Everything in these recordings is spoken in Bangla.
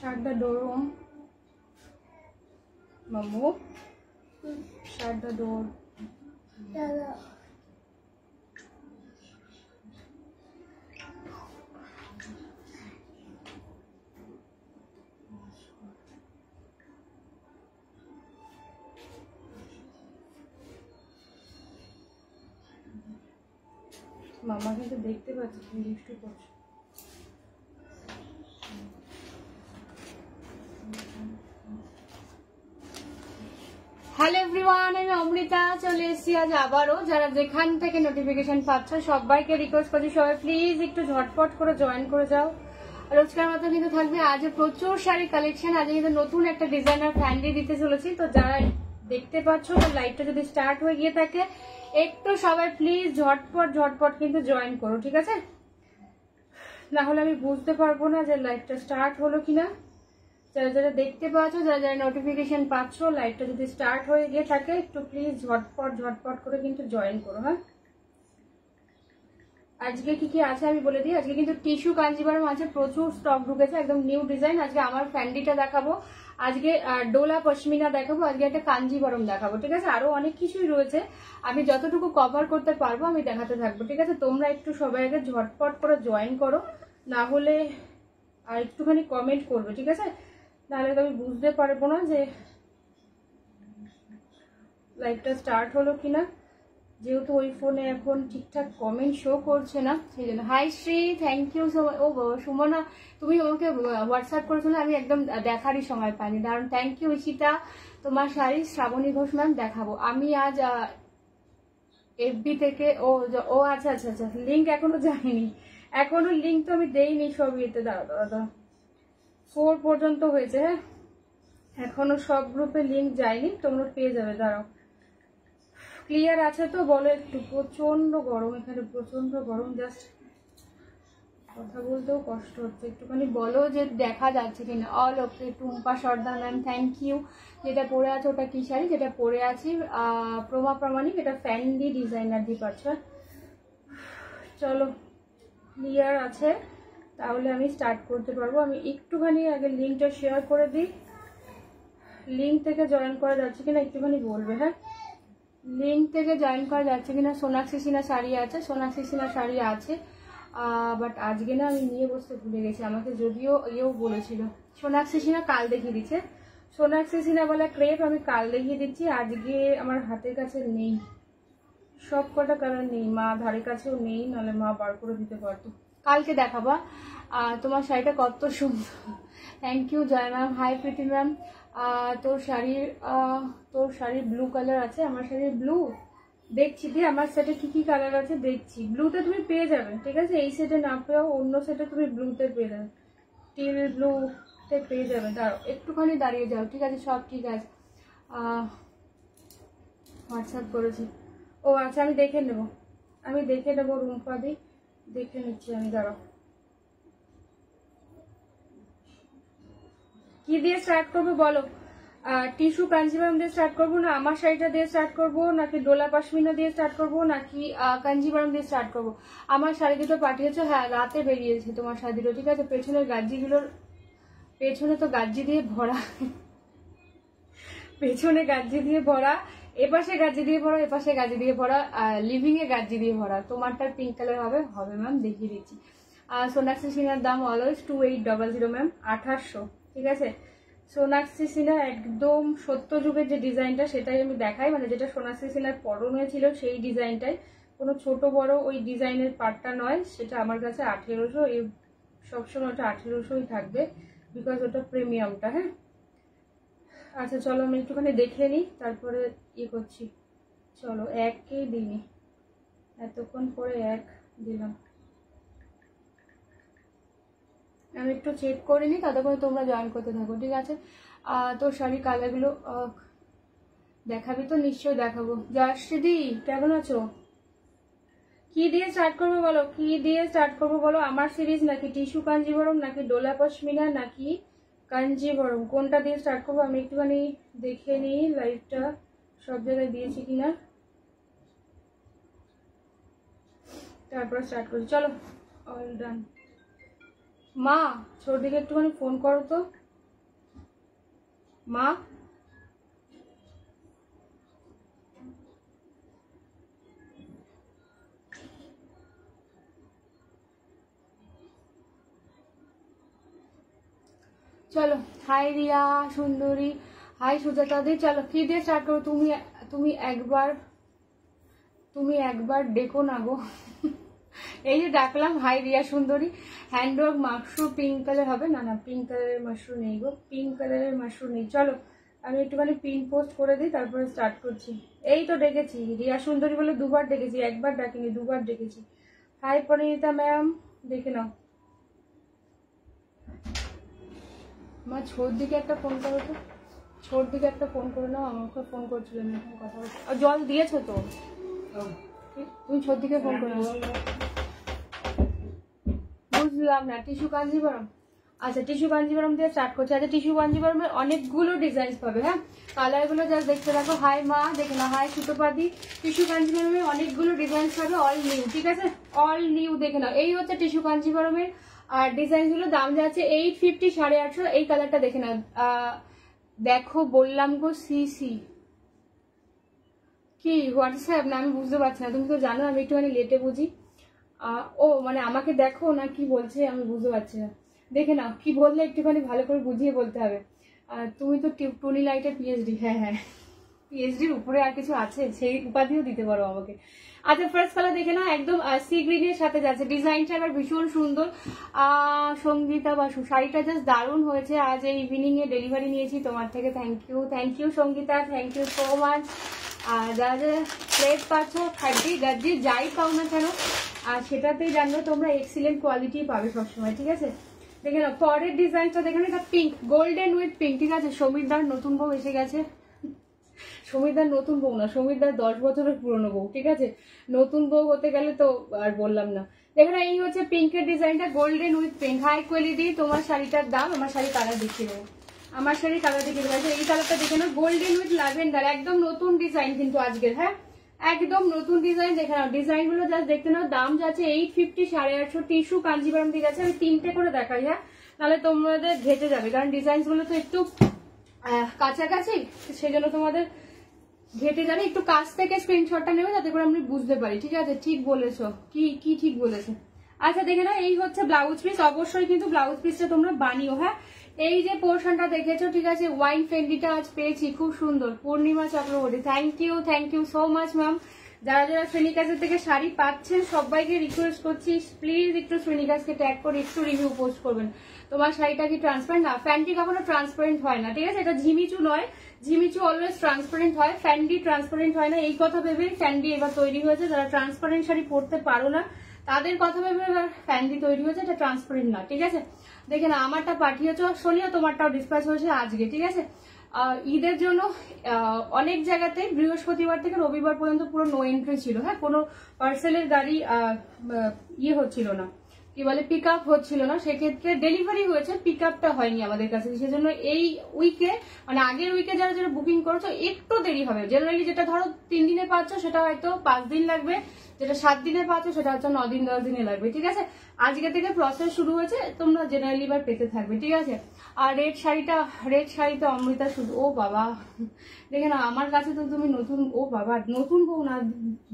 Shut the door, Om. Mamu. Shut the door. Yeah. মামা কিন্তু দেখতে পাচ্ছি তুমি দুষ্টু করছো। হ্যালো এভরিওয়ান, আমি অমৃতা চলে এসেছি আজ আবারও। যারা যেখান থেকে নোটিফিকেশন পাচ্ছ সবাইকে রিকোয়েস্ট করছি সবাই প্লিজ একটু ঝটপট করে জয়েন করে যাও। রোজকার মতো কিন্তু থাকবে আজ প্রচুর শাড়ি কালেকশন। আজ কিন্তু নতুন একটা ডিজাইনার ফ্যান্ডি দিতে চলেছি। তো যারা দেখতে পাচ্ছ তো লাইভটা যদি স্টার্ট হয়ে গিয়ে থাকে একটু সবাই প্লিজ ঝটপট কিন্তু জয়েন করো, ঠিক আছে? না হলে আমি বুঝতে পারবো না যে লাইভটা স্টার্ট হলো কিনা। যারা যারা দেখতে পাচ্ছ, যারা যারা নোটিফিকেশন পাচ্ছ, লাইভটা যদি স্টার্ট হয়ে গিয়ে থাকে একটু প্লিজ ঝটপট করে কিন্তু জয়েন করো। হ্যাঁ, আজকে কি কি আছে আমি বলে দিই। আজকে কিন্তু টিস্যু কাঞ্জিভারম আছে, প্রচুর স্টক ঢুকেছে, একদম নিউ ডিজাইন। আজকে আমার ফ্যান্ডিটা দেখাবো, আজকে ডোলা পশমিনা দেখাবো, আজকে একটা কাঞ্জিভারম দেখাবো, ঠিক আছে? আরো অনেক কিছুই রয়েছে, আমি যতটুকু কভার করতে পারবো আমি দেখাতে থাকবো, ঠিক আছে? তোমরা একটু সবাই আগে ঝটপট করে জয়েন করো, না হলে আর একটুখানি কমেন্ট করবে, ঠিক আছে? নাহলে তো আমি বুঝতে পারবো না যে লাইভটা স্টার্ট হলো কিনা, যেহেতু ওই ফোনে এখন ঠিকঠাক কমেন্ট শো করছে না, সেই জন্য। Hi Shri, thank you so much. ও বাবা সুমনা, তুমি আমাকে হোয়াটসঅ্যাপ করেছো না, আমি একদম দেখারই সময় পাইনি, দারুণ। Thank you Ishita. তোমার শাড়ি শ্রাবণী ঘোষ ম্যাম দেখাবো আমি আজ এফবি থেকে। ও আচ্ছা, লিঙ্ক এখনো যায়নি, এখনো লিঙ্ক তো আমি দেইনি সব ইয়েতে। দাঁড়া 4 পর্যন্ত হয়েছে। হ্যাঁ, এখনো সব গ্রুপে লিঙ্ক যায়নি, তোমরা পেয়ে যাবে। দাঁড়াও, ক্লিয়ার আছে তো বলো একটু। প্রচন্ড গরম এখানে, প্রচন্ড গরম, জাস্ট কথা বলতেও কষ্ট হচ্ছে। একটুখানি বলো যে দেখা যাচ্ছে কিনা। All okay. Tumpa Sardar ma'am thank you. যেটা পরে আছে ওটা কি শাড়ি? যেটা পরে আছি প্রমা প্রামাণিক, এটা ফ্যান্ডি ডিজাইনার দিয়ে পাচ্ছ। চলো, ক্লিয়ার আছে তাহলে আমি স্টার্ট করতে পারবো। আমি একটুখানি আগে লিঙ্কটা শেয়ার করে দিই। লিঙ্ক থেকে জয়েন করা যাচ্ছে কিনা একটুখানি বলবে। হ্যাঁ, লিঙ্ক থেকে জয়েন করা যাচ্ছে কিনা। সোনাক্ষী সিনহা শাড়ি আছে, সোনাক্ষী সিনহা শাড়ি আছে, বাট আজকে না আমি নিয়ে বসতে ভুলে গেছি। আমাকে যদিও ইয়েও বলেছিল, সোনাক্ষী সিনহা কাল দেখিয়ে দিচ্ছে। সোনাক্ষী সিনহা বলে ক্রেপ আমি কাল দেখিয়ে দিচ্ছি, আজকে আমার হাতের কাছে নেই, সব কটা কালার নেই, মা ধারে কাছেও নেই, নাহলে মা বার করে দিতে পারতো। কালকে দেখাবা। তোমার শাড়িটা কত সুন্দর, thank you Joy ma'am. Hi Priti ma'am. তোর শাড়ির ব্লু কালার আছে, আমার শাড়ির ব্লু দেখছি দিয়ে। আমার সেটে কি কি কালার আছে দেখছি, ব্লুতে তুমি পেয়ে যাবে, ঠিক আছে? এই সেটে না পেয়েও অন্য সেটে তুমি ব্লুতে পেয়ে যাবে, টিল ব্লুতে পেয়ে যাবে। দাঁড়াও একটুখানি দাঁড়িয়ে যাও, ঠিক আছে? সব ঠিক আছে। হোয়াটসঅ্যাপ করেছি। ও আচ্ছা, আমি দেখে নেবো রুম্পাদি, দেখে নিচ্ছি আমি। দাঁড়াও, কি দিয়ে স্টার্ট করবো বলো? টিস্যু কাঞ্জিভারম দিয়ে স্টার্ট করবো, না আমার শাড়িটা দিয়ে স্টার্ট করবো, নাকি ডোলা পশমিনা দিয়ে স্টার্ট করবো, নাকি কাঞ্জিভারম দিয়ে স্টার্ট করবো? আমার শাড়ি দুটো পাঠিয়েছো, হ্যাঁ রাতে বেরিয়েছে তোমার শাড়ি দুটো, ঠিক আছে? পেছনের গাজ্জিগুলোর পেছনে তো গাজ্জি দিয়ে ভরা, পেছনে গাজ্জি দিয়ে ভরা, এপাশে গাজ্জি দিয়ে ভরা, এপাশে গাজ্জি দিয়ে ভরা, লিভিং এ গাজ্জি দিয়ে ভরা। তোমারটা পিঙ্ক কালার হবে ম্যাম, দেখিয়ে দিচ্ছি। সোনাক্ষী সিনহার দাম অলওয়েজ 2800 ম্যাম, 2800, ঠিক আছে? সোনাক্ষী সিনহা একদম সত্যযুগের যে ডিজাইনটা সেটাই আমি দেখাই, মানে যেটা সোনাক্ষী সিনহার পরনে ছিল সেই ডিজাইনটাই, কোনো ছোট বড় ওই ডিজাইনের পার্টটা নয়। সেটা আমার কাছে 1800, এই সবসময় ওটা 1800ই থাকবে, বিকজ ওটা প্রিমিয়ামটা। হ্যাঁ, আচ্ছা চলো আমি একটুখানি দেখে নিই, তারপরে ইয়ে করছি। চলো একই দিনই, এতক্ষণ পরে এক দিলাম, আমি একটু চেক করে নিই, ততক্ষণে তোমরা জয়েন করতে থাকো, ঠিক আছে? তোর শাড়ি কালারগুলো দেখাবি তো? নিশ্চয়ই দেখাবো। জয়শ্রীদি কেমন আছো? কি দিয়ে স্টার্ট করবো বলো, কি দিয়ে স্টার্ট করবো বলো? আমার সিরিজ নাকি টিস্যু কাঞ্জিভারম, নাকি ডোলা পশমিনা, নাকি কাঞ্জিভারম, কোনটা দিয়ে স্টার্ট করবো? আমি একটুখানি দেখে নিই লাইভটা সব জায়গায় দিয়েছি কিনা, তারপর স্টার্ট করছি। চলো, অল ডান। মা ছোটদিকে একটুখানি ফোন করো তো, মা চলো। হাই রিয়া সুন্দরী, হাই সুজাতা দি। চলো কি দিয়ে স্টার্ট করো? তুমি একবার ডেকো না গো। এই যে ডাকলাম। হাই রিয়া সুন্দরী। হ্যান্ডওয়ার্ক মাশরুম পিঙ্ক কালার হবে? না না, পিঙ্ক কালারের মাশরুম নেই গো, পিঙ্ক কালারের মাশরুম নেই। চলো আমি একটুখানি পিন পোস্ট করে দিই, তারপরে স্টার্ট করছি। এই তো ডেকেছি রিয়া সুন্দরী বলে দুবার ডেকেছি, একবার ডাকিনি, দুবার ডেকেছি। হাই পরিণীতা ম্যাম, দেখে নাও। মা ছোট দিকে একটা ফোন করো তো, ছোট দিকে একটা ফোন করে নাও, আমাকে ফোন করছিল, আমি এখন কথা বলছি। আর জল দিয়েছো তো? তুমি ছোট দিকে ফোন করে নাও। বুঝলাম না। টিস্যু কাঞ্জিবরম, আচ্ছা টিস্যু কাঞ্জিবরম দিয়ে স্টার্ট করছি। আচ্ছা টিস্যু কাঞ্জিবরমের অনেকগুলো ডিজাইন পাবে, হ্যাঁ কালারগুলো জাস্ট দেখতে থাকো। হাই মা, দেখে না। হাই সুতোপাদি। টিস্যু কাঞ্জিবরমের অনেকগুলো ডিজাইন পাবে, অল নিউ, ঠিক আছে, অল নিউ। দেখে নাও, এই হচ্ছে টিস্যু কাঞ্জিবরমের আর ডিজাইন গুলো। দাম যাচ্ছে 850, 850। এই কালারটা দেখে নাও। দেখো বললাম গো সিসি কি হোয়াটসঅ্যাপ না, আমি বুঝতে পারছি না। তুমি তো জানো আমি একটুখানি লেটে বুঝি। ও মানে আমাকে দেখো না কি বলছে আমি বুঝতে পারছি না। দেখে নাও কি বললে একটুখানি ভালো করে বুঝিয়ে বলতে হবে। তুমি তো টুনি লাইটের পিএইচডি। হ্যাঁ হ্যাঁ, পিএইচডির উপরে আর কিছু আছে, সেই উপাধিও দিতে পারো আমাকে। আচ্ছা ফার্স্ট কালার দেখে নাও, একদম সি গ্রিনের সাথে যাচ্ছে। ডিজাইনটা এবার ভীষণ সুন্দর। সঙ্গীতা বাসু, শাড়িটা জাস্ট দারুণ হয়েছে। আজ এই ইভিনিং এ ডেলিভারি নিয়েছি তোমার থেকে। Thank you Sangeeta, thank you so much. আর যারা যারা প্লেট পাচ্ছ, খাড্ডি গাদ্দি যাই পাও না কেন, আর সেটাতেই জানবে তোমরা এক্সিলেন্ট কোয়ালিটি পাবে সবসময়, ঠিক আছে। দেখে নাও পরের ডিজাইনটা, দেখে নাও, এটা পিঙ্ক, গোল্ডেন উইথ পিঙ্ক, ঠিক আছে। সমীরদার নতুন বউ এসে গেছে। সমীরদার নতুন বউ না, সমীরদার 10 বছরের পুরনো বউ, ঠিক আছে। নতুন বউ হতে গেলে তো আর বললাম না। দেখে না, এই হচ্ছে পিঙ্কের ডিজাইনটা, golden with pink, high quality. তোমার শাড়িটার দাম, আমার শাড়ি কালার দেখিয়ে দেবো, আমার শাড়ি কালার দেখিয়ে দেবো। এই কালারটা দেখে নাও, গোল্ডেন উইথ ল্যাভেন্ডার, একদম নতুন ডিজাইন কিন্তু আজকের, হ্যাঁ একদম নতুন ডিজাইন। দেখে নাও ডিজাইন গুলো জাস্ট দেখতে নাও। দাম যাচ্ছে 850, 850। টিস্যু কাঞ্জিবরম দিয়ে যাচ্ছে। আমি 3টে করে দেখাই, হ্যাঁ নাহলে তোমাদের ঘেটে যাবে, কারণ ডিজাইন গুলো তো একটু কাছাকাছি, সেই জন্য তোমাদের ঘেটে যাবে। একটু কাছ থেকে স্ক্রিনশটটা নেবে যাতে করে আমি বুঝতে পারি, ঠিক আছে। ঠিক বলেছো, কি ঠিক বলেছো। আচ্ছা দেখে নাও, এই হচ্ছে ব্লাউজ পিস। অবশ্যই কিন্তু ব্লাউজ পিসটা তোমরা বানিও, হ্যাঁ। এই যে পোর্শনটা দেখেছো, ঠিক আছে, ওয়াইন ফেন্ডিটা আজ পেয়েছি, খুব সুন্দর। Purnima Chakraborty, thank you so much ma'am. যারা যারা শ্রেণিকাজের থেকে শাড়ি পাচ্ছেন সবাইকে রিকোয়েস্ট করছি, প্লিজ একটু শ্রেণিকাজকে ট্যাগ করে একটু রিভিউ পোস্ট করবেন। তোমার শাড়িটা কি ট্রান্সপারেন্ট? না, ফ্যান্ডি কখনো ট্রান্সপারেন্ট হয় না, ঠিক আছে। এটা ঝিমিচু নয়, ঝিমিচু অলওয়েজ ট্রান্সপারেন্ট হয়, ফ্যান্ডি ট্রান্সপারেন্ট হয় না। এই কথা ভেবে ফ্যান্ডি এবার তৈরি হয়েছে। যারা ট্রান্সপারেন্ট শাড়ি পরতে পারো না তাদের কথা ভেবে এবার ফ্যান্ডি তৈরি হয়েছে, এটা ট্রান্সপারেন্ট না, ঠিক আছে। দেখে না, আমারটা পাঠিয়েছো সোনিয়া, তোমারটাও ডিসপ্যাচ হয়েছে আজকে, ঠিক আছে। ঈদের জন্য অনেক জায়গাতে বৃহস্পতিবার থেকে রবিবার পর্যন্ত পুরো নো এন্ট্রি ছিল, হ্যাঁ কোনো পার্সেলের গাড়ি ইয়ে হচ্ছিল না, কি বলে পিক আপ হচ্ছিল না। সেক্ষেত্রে ডেলিভারি হয়েছে, পিক আপটা হয়নি আমাদের কাছে। সেজন্য এই উইকে মানে আগের উইকে যারা যারা বুকিং করেছো একটু দেরি হবে। জেনারেলি যেটা ধরো 3 দিনে পাচ্ছ সেটা হয়তো 5 দিন লাগবে, যেটা 7 দিনে পাচ্ছ সেটা হচ্ছে 9 দিন 10 দিনে লাগবে, ঠিক আছে। আজকে থেকে প্রসেস শুরু হয়েছে, তোমরা জেনারেলি এবার পেতে থাকবে, ঠিক আছে। আর রেড শাড়িটা অমৃতা শুধু, ও বাবা দেখে না, আমার কাছে তো তুমি নতুন, ও বাবা নতুন বউ না,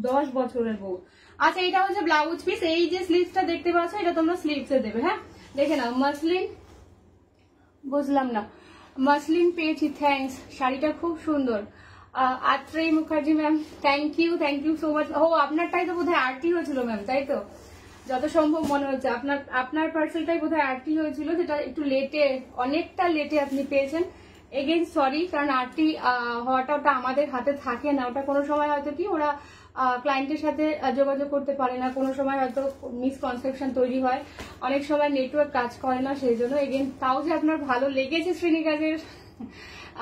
10 বছরের বউ। আচ্ছা এটা হচ্ছে ব্লাউজ পিস। এই যে স্লিভসটা দেখতে পাচ্ছ, এটা তোমরা স্লিভসে দেবে, হ্যাঁ দেখে নাও। মাসলিন, বুঝলাম না, মাসলিন পেয়েছি, থ্যাংকস। শাড়িটা খুব সুন্দর। Atreyi Mukherjee ma'am, thank you so much. ও আপনারটাই তো বোধহয় আরটি হয়েছিল ম্যাম, তাই তো? যত সম্ভব মনে হচ্ছে আপনার পার্সেলটাই বোধহয় আরটি হয়েছিল, যেটা একটু লেটে, অনেকটা লেটে আপনি পেয়েছেন। এগেইন সরি, কারণ আরটি হওয়াটা ওটা আমাদের হাতে থাকে না। ওটা কোনো সময় হয়তো কি ওরা ক্লায়েন্টের সাথে যোগাযোগ করতে পারে না, কোনো সময় হয়তো মিসকনসেপশন তৈরি হয়, অনেক সময় নেটওয়ার্ক কাজ করে না, সেই জন্য। এগেইন তাও যে আপনার ভালো লেগেছে শ্রেণীকাজের,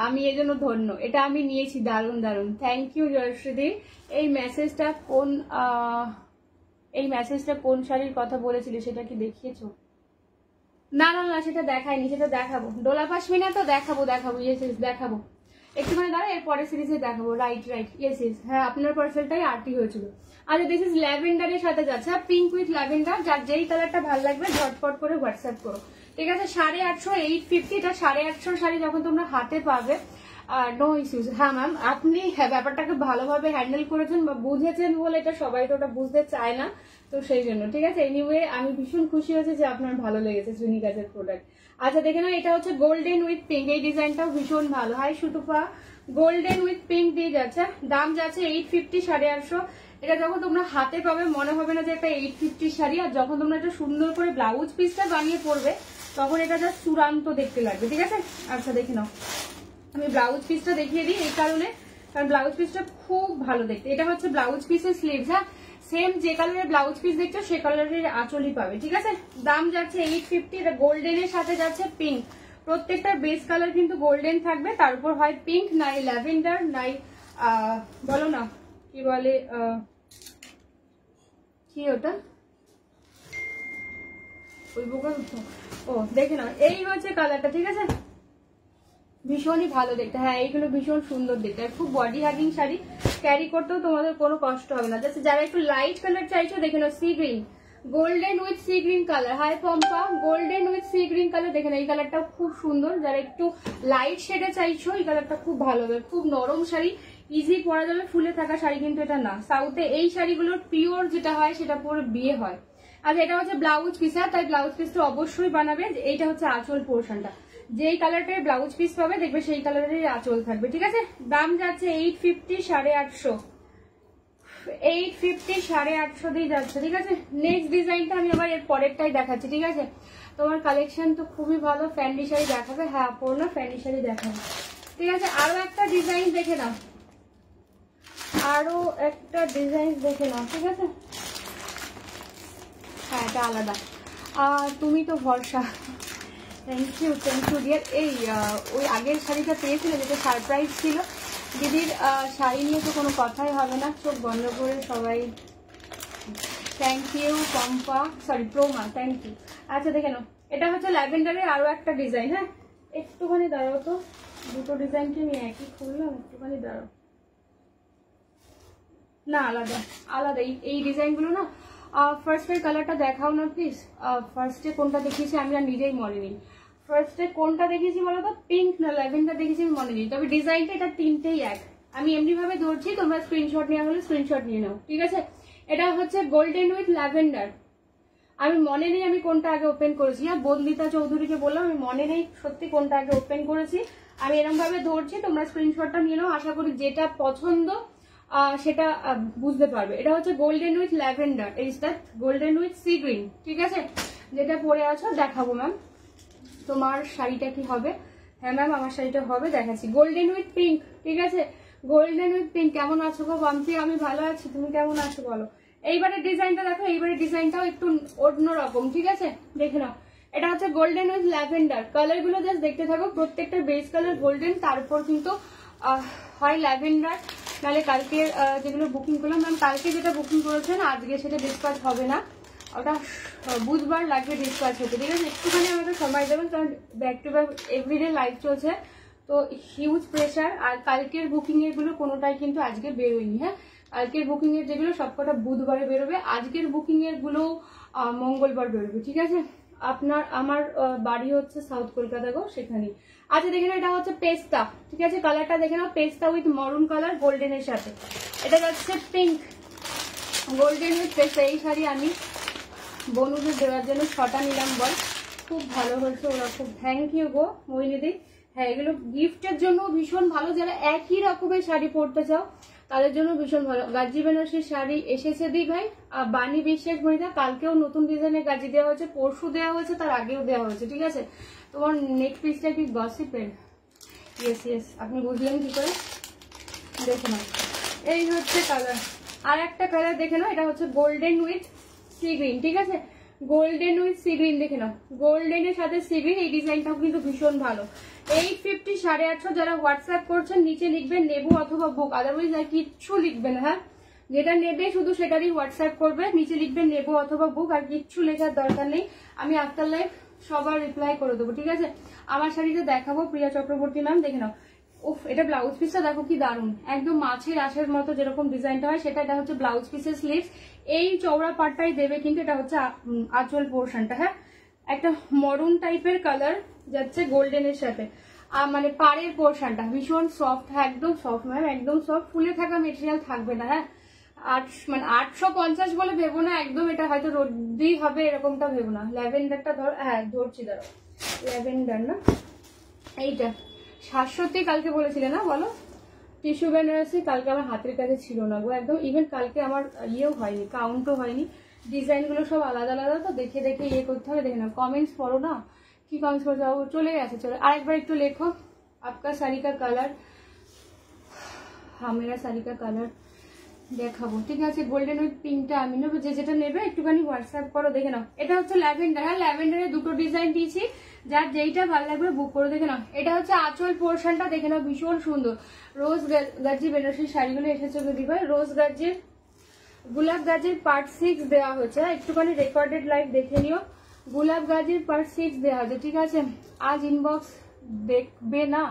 আমি এই জন্য ধন্য। এটা আমি নিয়েছি, দারুণ দারুণ, থ্যাংক ইউ জয়শ্রীদি। এই মেসেজটা কোন শাড়ির কথা বলেছিলি সেটা কি দেখিয়েছো? না না না, সেটা দেখাইনি, সেটা দেখাবো। ডোলা পাশমিনা তো দেখাবো, ইয়েস দেখাবো, একটুখানি দাঁড়া, এর পরের সিরিজে দেখাবো। রাইট ইয়েস, হ্যাঁ আপনার পার্সেলটাই আরটি হয়েছিল। আচ্ছা দিস ইজ ল্যাভেন্ডারের সাথে যাচ্ছে, পিঙ্ক উইথ ল্যাভেন্ডার। যার যেই কালারটা ভালো লাগবে ঝটপট করে হোয়াটসঅ্যাপ করো, ঠিক আছে 850, 850, এটা 850 শাড়ি যখন তোমরা হাতে পাবে নো ইস্যুস। হ্যাঁ ম্যাম, আপনি ব্যাপারটাকে ভালোভাবে হ্যান্ডেল করেছেন বা বুঝেছেন বলে এটা সবাই তো ওটা বুঝতে চায় না, তো সেই জন্য। ঠিক আছে, এনিওয়ে আমি ভীষণ খুশি হয়েছে যে আপনার ভালো লেগেছে শ্রীনিকাজের প্রোডাক্ট। আচ্ছা দেখে নাও, এটা হচ্ছে গোল্ডেন উইথ পিঙ্ক, এই ডিজাইনটাও ভীষণ ভালো। হাই সুটুপা, গোল্ডেন উইথ পিঙ্ক দিয়ে যাচ্ছে, দাম যাচ্ছে 850, 850। এটা যখন তোমরা হাতে পাবে মনে হবে না যে একটা 850 শাড়ি, আর যখন তোমরা একটা সুন্দর করে ব্লাউজ পিসটা বানিয়ে পরবে তখন এটা জাস্ট চূড়ান্ত দেখতে লাগবে। ঠিক আছে, আচ্ছা দেখে নাও, আমি ব্লাউজ পিসটা দেখিয়ে দিই এই কারণে, কারণ ব্লাউজ পিসটা খুব ভালো দেখতে। এটা হচ্ছে ব্লাউজ পিসের স্লিভস। হ্যাঁ, সেম যে কালারের ব্লাউজ পিস দেখছো সে কালারের আঁচলই পাবে। ঠিক আছে, দাম যাচ্ছে 850। এটা গোল্ডেনের সাথে যাচ্ছে পিঙ্ক, প্রত্যেকটা বেস কালার কিন্তু গোল্ডেন থাকবে, তার উপর হয় পিঙ্ক, নাই ল্যাভেন্ডার, নাই বলো না কি বলে, কি ওটা ওই বোকা, ও দেখে নাও এই হচ্ছে কালারটা। ঠিক আছে, ভীষণই ভালো দেখতে। হ্যাঁ, এইগুলো ভীষণ সুন্দর দেখতে, খুব বডি হাগিং শাড়ি, ক্যারি করতেও তোমাদের কোনো কষ্ট হবে না। জাস্ট যারা একটু লাইট কালার চাইছো দেখে নাও, sea green, golden with sea green colour. Hi Pompa, golden with sea green colour, দেখে নাও এই কালারটাও খুব সুন্দর। যারা একটু লাইট শেডে চাইছো এই কালারটা খুব ভালো হবে, খুব নরম শাড়ি, ইজি পরা যাবে, ফুলে থাকা শাড়ি কিন্তু এটা না। সাউথে এই শাড়িগুলোর পিওর যেটা হয় সেটা পরে বিয়ে হয়। আচ্ছা এটা হচ্ছে ব্লাউজ পিস, তাই ব্লাউজ পিসটা অবশ্যই বানাবে। এইটা হচ্ছে আঁচল পোর্শনটা, যেই কালারটার ব্লাউজ পিস পাবে দেখবে সেই কালারের আঁচল থাকবে। ঠিক আছে, দাম যাচ্ছে 850, 850, 850, 850 দিয়ে যাচ্ছে। ঠিক আছে, নেক্সট ডিজাইনটা আমি আবার এর পরেরটাই দেখাচ্ছি। ঠিক আছে, তোমার কালেকশন তো খুবই ভালো, ফ্যান্ডি শাড়ি দেখাবে? হ্যাঁ পড়ো, ফ্যান্ডি শাড়ি দেখাবে। ঠিক আছে, আরো একটা ডিজাইন দেখে নাও, আরো একটা ডিজাইন দেখে নাও। ঠিক আছে, হ্যাঁ এটা আলাদা, তুমি তো ভরসা। Thank you dear. এই ওই আগের শাড়িটা পেয়েছিলে যেটা সারপ্রাইজ ছিল, দিদির শাড়ি নিয়ে তো কোনো কথাই হবে না, চোখ বন্ধ করে সবাই। Thank you Pompa, sorry Proma, thank you. আচ্ছা দেখে নাও, এটা হচ্ছে ল্যাভেন্ডারের আরো একটা ডিজাইন। হ্যাঁ একটুখানি দাঁড়াও তো, দুটো ডিজাইনকে আমি একই খুললাম, একটুখানি দাঁড়াও। না আলাদা আলাদা, এই ডিজাইনগুলো না। ফার্স্টের কালারটা দেখাও না প্লিজ। ফার্স্টে কোনটা দেখিয়েছি আমি আর নিজেই মনে নেই। ফার্স্টে কোনটা দেখিয়েছি বলো তো, পিঙ্ক না ল্যাভেন্ডার দেখেছি আমি মনে নেই, তবে ডিজাইনটা এটা তিনটেই এক। আমি এমনি ভাবে ধরছি, তোমরা স্ক্রিনশট নেওয়া হলে স্ক্রিনশট নিয়ে নাও। ঠিক আছে, এটা হচ্ছে গোল্ডেন উইথ ল্যাভেন্ডার। আমি মনে নেই আমি কোনটা আগে ওপেন করেছি। হ্যাঁ বন্দিতা চৌধুরীকে বললাম আমি মনে নেই সত্যি কোনটা আগে ওপেন করেছি। আমি এরকম ভাবে ধরছি, তোমরা স্ক্রিনশটটা নিয়ে নাও। আশা করি যেটা পছন্দ সেটা বুঝতে পারবে। এটা হচ্ছে golden with lavender, is that golden with sea green. ঠিক আছে, যেটা পরে আছো দেখাবো ম্যাম তোমার শাড়িটা কি হবে। হ্যাঁ ম্যাম আমার শাড়িটা হবে, দেখাচ্ছি। Golden with pink. ঠিক আছে, গোল্ডেন উইথ পিঙ্ক। কেমন আছো গো বাম্পি? আমি ভালো আছি, তুমি কেমন আছো বলো। এইবারে ডিজাইনটা দেখো, এইবারে ডিজাইনটাও একটু অন্যরকম। ঠিক আছে, দেখে নাও, এটা হচ্ছে গোল্ডেন উইথ ল্যাভেন্ডার। কালার গুলো জাস্ট দেখতে থাকো, প্রত্যেকটা বেস কালার গোল্ডেন, তারপর কিন্তু হয় ল্যাভেন্ডার, নাহলে কালকে যেগুলো বুকিং করলাম ম্যাম, কালকে যেটা বুকিং করেছেন আজকে সেটা ডিসপ্যাচ হবে না, ওটা বুধবার লাগবে ডিসপ্যাচ হতে। ঠিক আছে, একটুখানি আমাকে সময় দেবেন, কারণ back to back everyday live চলছে, তো হিউজ প্রেশার। আর কালকের বুকিং এর গুলো কোনোটাই কিন্তু আজকে বেরোয়নি। হ্যাঁ, কালকের বুকিং এর যেগুলো সবকটা বুধবারে বেরোবে, আজকের বুকিং এর গুলো মঙ্গলবার বেরোবে। ঠিক আছে, আমার বাড়ি হচ্ছে সাউথ কলকাতা গো, সেখানে। আচ্ছা দেখে নাও, এটা হচ্ছে পেস্তা। ঠিক আছে, কালারটা দেখে নাও, পেস্তা উইথ মরুন কালার গোল্ডেনের সাথে। এটা যাচ্ছে পিঙ্ক, গোল্ডেন উইথ পেস্তা। এই শাড়ি আমি বনুদের দেওয়ার জন্য 6টা নিলাম, বল খুব ভালো হয়েছে, ওরা খুব থ্যাংক ইউ গো মোহিনীদি। হ্যাঁ এগুলো গিফটের জন্য ভীষণ ভালো, যারা একই রকমের শাড়ি পরতে চাও তাদের জন্য ভীষণ ভালো। গাজি বেনারসির শাড়ি এসেছে দি ভাই, বাণী বিশ্বাস বনিতা, কালকেও নতুন ডিজাইনের গাজি দেওয়া হয়েছে, পরশু দেওয়া হয়েছে, তার আগেও দেওয়া হয়েছে। ঠিক আছে, তোমার নেক পিসটা কি গসিপের? ইয়েস ইয়েস, আপনি বুঝলেন কি করে? দেখে নাও, এই হচ্ছে কালার। আর একটা কালার দেখে নাও, এটা হচ্ছে গোল্ডেন উইথ সি গ্রিন। ঠিক আছে, গোল্ডেন উইথ সি গ্রিন দেখে নাও, গোল্ডেনের সাথে সি গ্রিন। এই ডিজাইনটাও কিন্তু ভীষণ ভালো। 850, 850। যারা হোয়াটসঅ্যাপ করছেন নিচে লিখবেন নেবো অথবা বুক, আদারওয়াইজ আর কিচ্ছু লিখবেন। হ্যাঁ, যেটা নেবে শুধু সেটারই হোয়াটসঅ্যাপ করবে, নিচে লিখবেন নেবো অথবা বুক, আর কিচ্ছু লেখার দরকার নেই। আমি আফটার লাইফ সবার রিপ্লাই করে দেবো। ঠিক আছে, আমার শাড়িটা দেখাবো, প্রিয়া চক্রবর্তী ম্যাম দেখে নাও। উফ, এটা ব্লাউজ পিসটা দেখো কি দারুন, একদম মাছের আঁশের মতো যেরকম ডিজাইনটা হয় সেটা। এটা হচ্ছে ব্লাউজ পিসের স্লিভস, এই চওড়া পাটটাই দেবে, কিন্তু এটা হচ্ছে আঁচল পোর্শনটা। হ্যাঁ, একটা মরুন টাইপের কালার যাচ্ছে গোল্ডেনের সাথে। মানে পাড়ের পোর্শনটা ভীষণ সফট, একদম সফট ম্যাম, একদম সফট, ফুলে থাকা মেটেরিয়াল থাকবে না। হ্যাঁ, 850 বলে ভেবো না একদম, এটা হয়তো রোদ্রেই হবে এরকমটা ভেবো না। ল্যাভেন্ডারটা ধর, হ্যাঁ ধরছি, দাঁড়াও, ল্যাভেন্ডার না এইটা 700 কালকে বলেছিলে না, বলো? টিস্যু বেনারসি কালকে আমার হাতের কাছে ছিল না গো একদম, ইভেন কালকে আমার ইয়েও হয়নি, কাউন্টও হয়নি, ডিজাইনগুলো সব আলাদা আলাদা, তো দেখে দেখে ইয়ে করতে হবে। দেখে না, কমেন্টস পড়ো না, কি কমেন্টস পড়ো, যাও চলে গেছে, চলে। আরেকবার একটু লেখো আপকা শাড়ি কা কালার, হ্যাঁ মেরা শাড়ি কা কালার দেখাবো, ঠিক আছে? গোল্ডেন উইথ পিঙ্কটা আমি নেবো, যে যেটা নেবে একটুখানি হোয়াটসঅ্যাপ করো। দেখে নাও, এটা হচ্ছে ল্যাভেন্ডার। হ্যাঁ, ল্যাভেন্ডারের দুটো ডিজাইন দিয়েছি, যার যেইটা ভালো লাগবে বুক করে। দেখে নাও, এটা হচ্ছে আঁচল পোর্শনটা, দেখে নাও ভীষণ সুন্দর। রোজ গাজি বেনারসির শাড়িগুলো এসেছে দিদিভাই, রোজ গাজির গোলাপ গাজির পার্ট 6 দেওয়া হয়েছে। একটুখানি রেকর্ডেড লাইভ দেখে নিও, গোলাপ গাজির পার্ট 6 দেওয়া হয়েছে, ঠিক আছে? আজ ইনবক্স দেখবে না,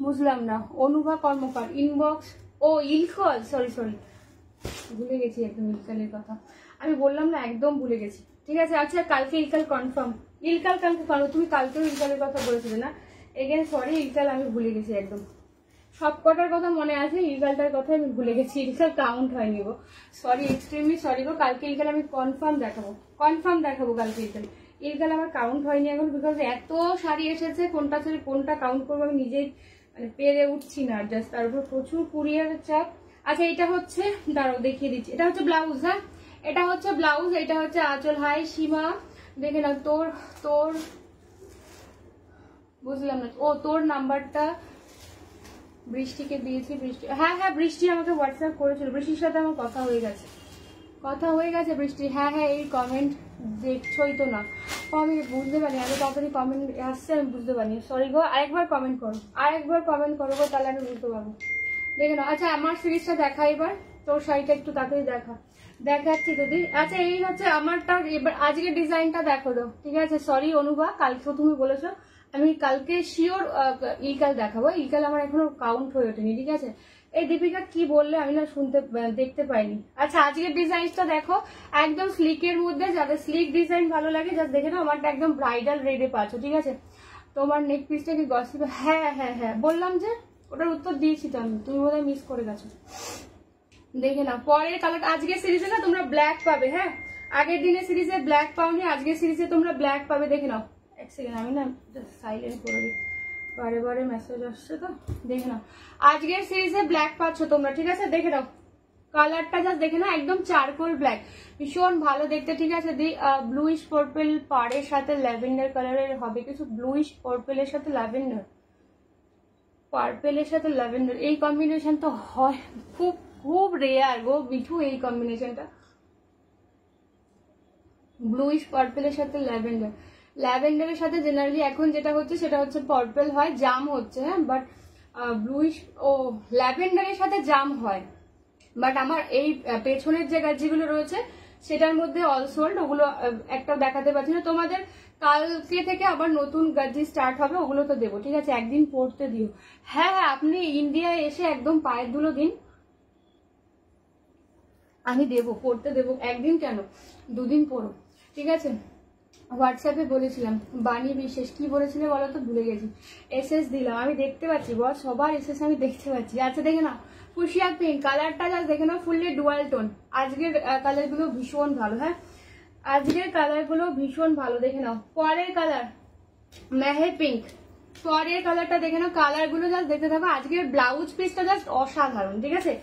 বুঝলাম না। অনুভা কর্মকার ইনবক্স, ও ইলকল, সরি ভুলে গেছি একদম ইলকালের কথা, আমি বললাম না একদম ভুলে গেছি, ঠিক আছে? আচ্ছা কালকে ইলকাল কনফার্ম, ইলকাল কালকে করো, তুমি কালকেও ইলকালের কথা বলেছিলে না? এগেন সরি, ইলকাল আমি ভুলে গেছি একদম, সব কটার কথা মনে আছে, ইলকালটার কথা আমি ভুলে গেছি, ইলকাল কাউন্ট হয়নি গো, সরি, এক্সট্রিমলি সরি গো। কালকে ইলকাল আমি কনফার্ম দেখাবো কালকে ইলকাল আমার কাউন্ট হয়নি এখন, বিকজ এত শাড়ি এসেছে, কোনটা ছেড়ে কোনটা কাউন্ট করবো আমি নিজেই মানে পেরে উঠছি না, জাস্ট তার উপর প্রচুর কুরিয়ারের চাপ। আচ্ছা এটা হচ্ছে, দাঁড়াও দেখিয়ে দিচ্ছি, এটা হচ্ছে ব্লাউজ। হ্যাঁ, এটা হচ্ছে ব্লাউজ, এটা হচ্ছে আঁচল। হাই সীমা, দেখে না, তোর বুঝলাম না, ও তোর নাম্বারটা বৃষ্টিকে দিয়েছি, বৃষ্টি, হ্যাঁ বৃষ্টি আমাকে হোয়াটসঅ্যাপ করেছিল, বৃষ্টির সাথে আমার কথা হয়ে গেছে বৃষ্টি। হ্যাঁ এই কমেন্ট দেখছোই তো না, আমি বুঝতে পারি, এত তাড়াতাড়ি কমেন্ট আসছে আমি বুঝতে পারিনি, সরি গো। আরেকবার কমেন্ট করো গো, তাহলে আমি বুঝতে পারবো। দেখে নাও, আচ্ছা আমার সিরিজটা দেখা, এবার তোর শাড়িটা একটু তাড়াতাড়ি দেখাচ্ছি দিদি। আচ্ছা এই হচ্ছে আমারটা, এবার আজকে ডিজাইনটা দেখো তো, ঠিক আছে? সরি অনুভা, কালকেও তুমি বলেছো, আমি কালকে শিওর ইলকাল দেখাবো, ইলকাল আমার এখনো কাউন্ট হয়ে ওঠেনি, ঠিক আছে? এই দীপিকা কি বললে আমি না দেখতে পাইনি। আচ্ছা আজকের ডিজাইনটা দেখো, একদম স্লিকের মধ্যে, যাদের স্লিক ডিজাইন ভালো লাগে যাদের, দেখে নাও আমারটা একদম ব্রাইডাল রেডে পাচ্ছ, ঠিক আছে? তোমার নেক পিসটা কি গসিপ? হ্যাঁ বললাম যে, ওটার উত্তর দিয়েছি তো আমি, তুমি বোধহয় মিস করে গেছো। দেখে না পরের কালার, আজকের সিরিজে না তোমরা ব্ল্যাক পাবে। হ্যাঁ, আগের দিনের সিরিজে ব্ল্যাক পাওনি, আজকের সিরিজে তোমরা ব্ল্যাক পাবে। দেখে নাও, এক সেকেন্ড আমি না সাইলেন্ট করে দিই, বারে মেসেজ আসছে তো। দেখে নাও, আজকের সিরিজে ব্ল্যাক পাচ্ছ তোমরা, ঠিক আছে? দেখে নাও কালারটা, জাস্ট দেখে নাও, একদম চারকোল ব্ল্যাক, ভীষণ ভালো দেখতে, ঠিক আছে? ব্লুইশ পার্পল পাড়ের সাথে ল্যাভেন্ডার কালারের হবে কিছু, ব্লুইশ পার্পলের সাথে ল্যাভেন্ডার, পার্পেলের সাথে ল্যাভেন্ডার, এই কম্বিনেশন তো হয় খুব রেয়ার গো মিঠু, এই কম্বিনেশনটা ব্লুইশ পার্পেলের সাথে ল্যাভেন্ডারের সাথে জেনারেলি এখন যেটা হচ্ছে সেটা হচ্ছে পার্পল হয়, জাম হচ্ছে। হ্যাঁ, বাট ব্লুইশ ল্যাভেন্ডারের সাথে জাম হয়, বাট আমার এই পেছনের যে গাজিগুলো রয়েছে সেটার মধ্যে অল সোল্ড, ওগুলো একটা দেখাতে পারছি না তোমাদের, কালকে থেকে আবার নতুন গাজি স্টার্ট হবে, ওগুলো তো দেবো, ঠিক আছে? একদিন পড়তে দিও। হ্যাঁ আপনি ইন্ডিয়ায় এসে একদম পায়ের ধুলো দিন, আমি দেবো, পড়তে দেবো, একদিন কেন 2 দিন পড়ো, ঠিক আছে? হোয়াটসঅ্যাপে বলেছিলাম, বাণী বিশেষ কি বলেছিলে বলো তো, ভুলে গেছি। এসএস দিলাম, আমি দেখতে পাচ্ছি বল, সবার এসএস আমি দেখতে পাচ্ছি। আচ্ছা দেখে নাও, ফুশিয়া পিঙ্ক কালারটা, জাস্ট দেখে নাও, ফুললি ডুয়াল টোন। আজকের কালারগুলো ভীষণ ভালো। হ্যাঁ, আজকের কালারগুলো ভীষণ ভালো, দেখে নাও। পরের কালার মেহে পিঙ্ক, পরের কালারটা দেখে নাও, কালারগুলো জাস্ট দেখতে থাকো। আজকের ব্লাউজ পিসটা জাস্ট অসাধারণ, ঠিক আছে?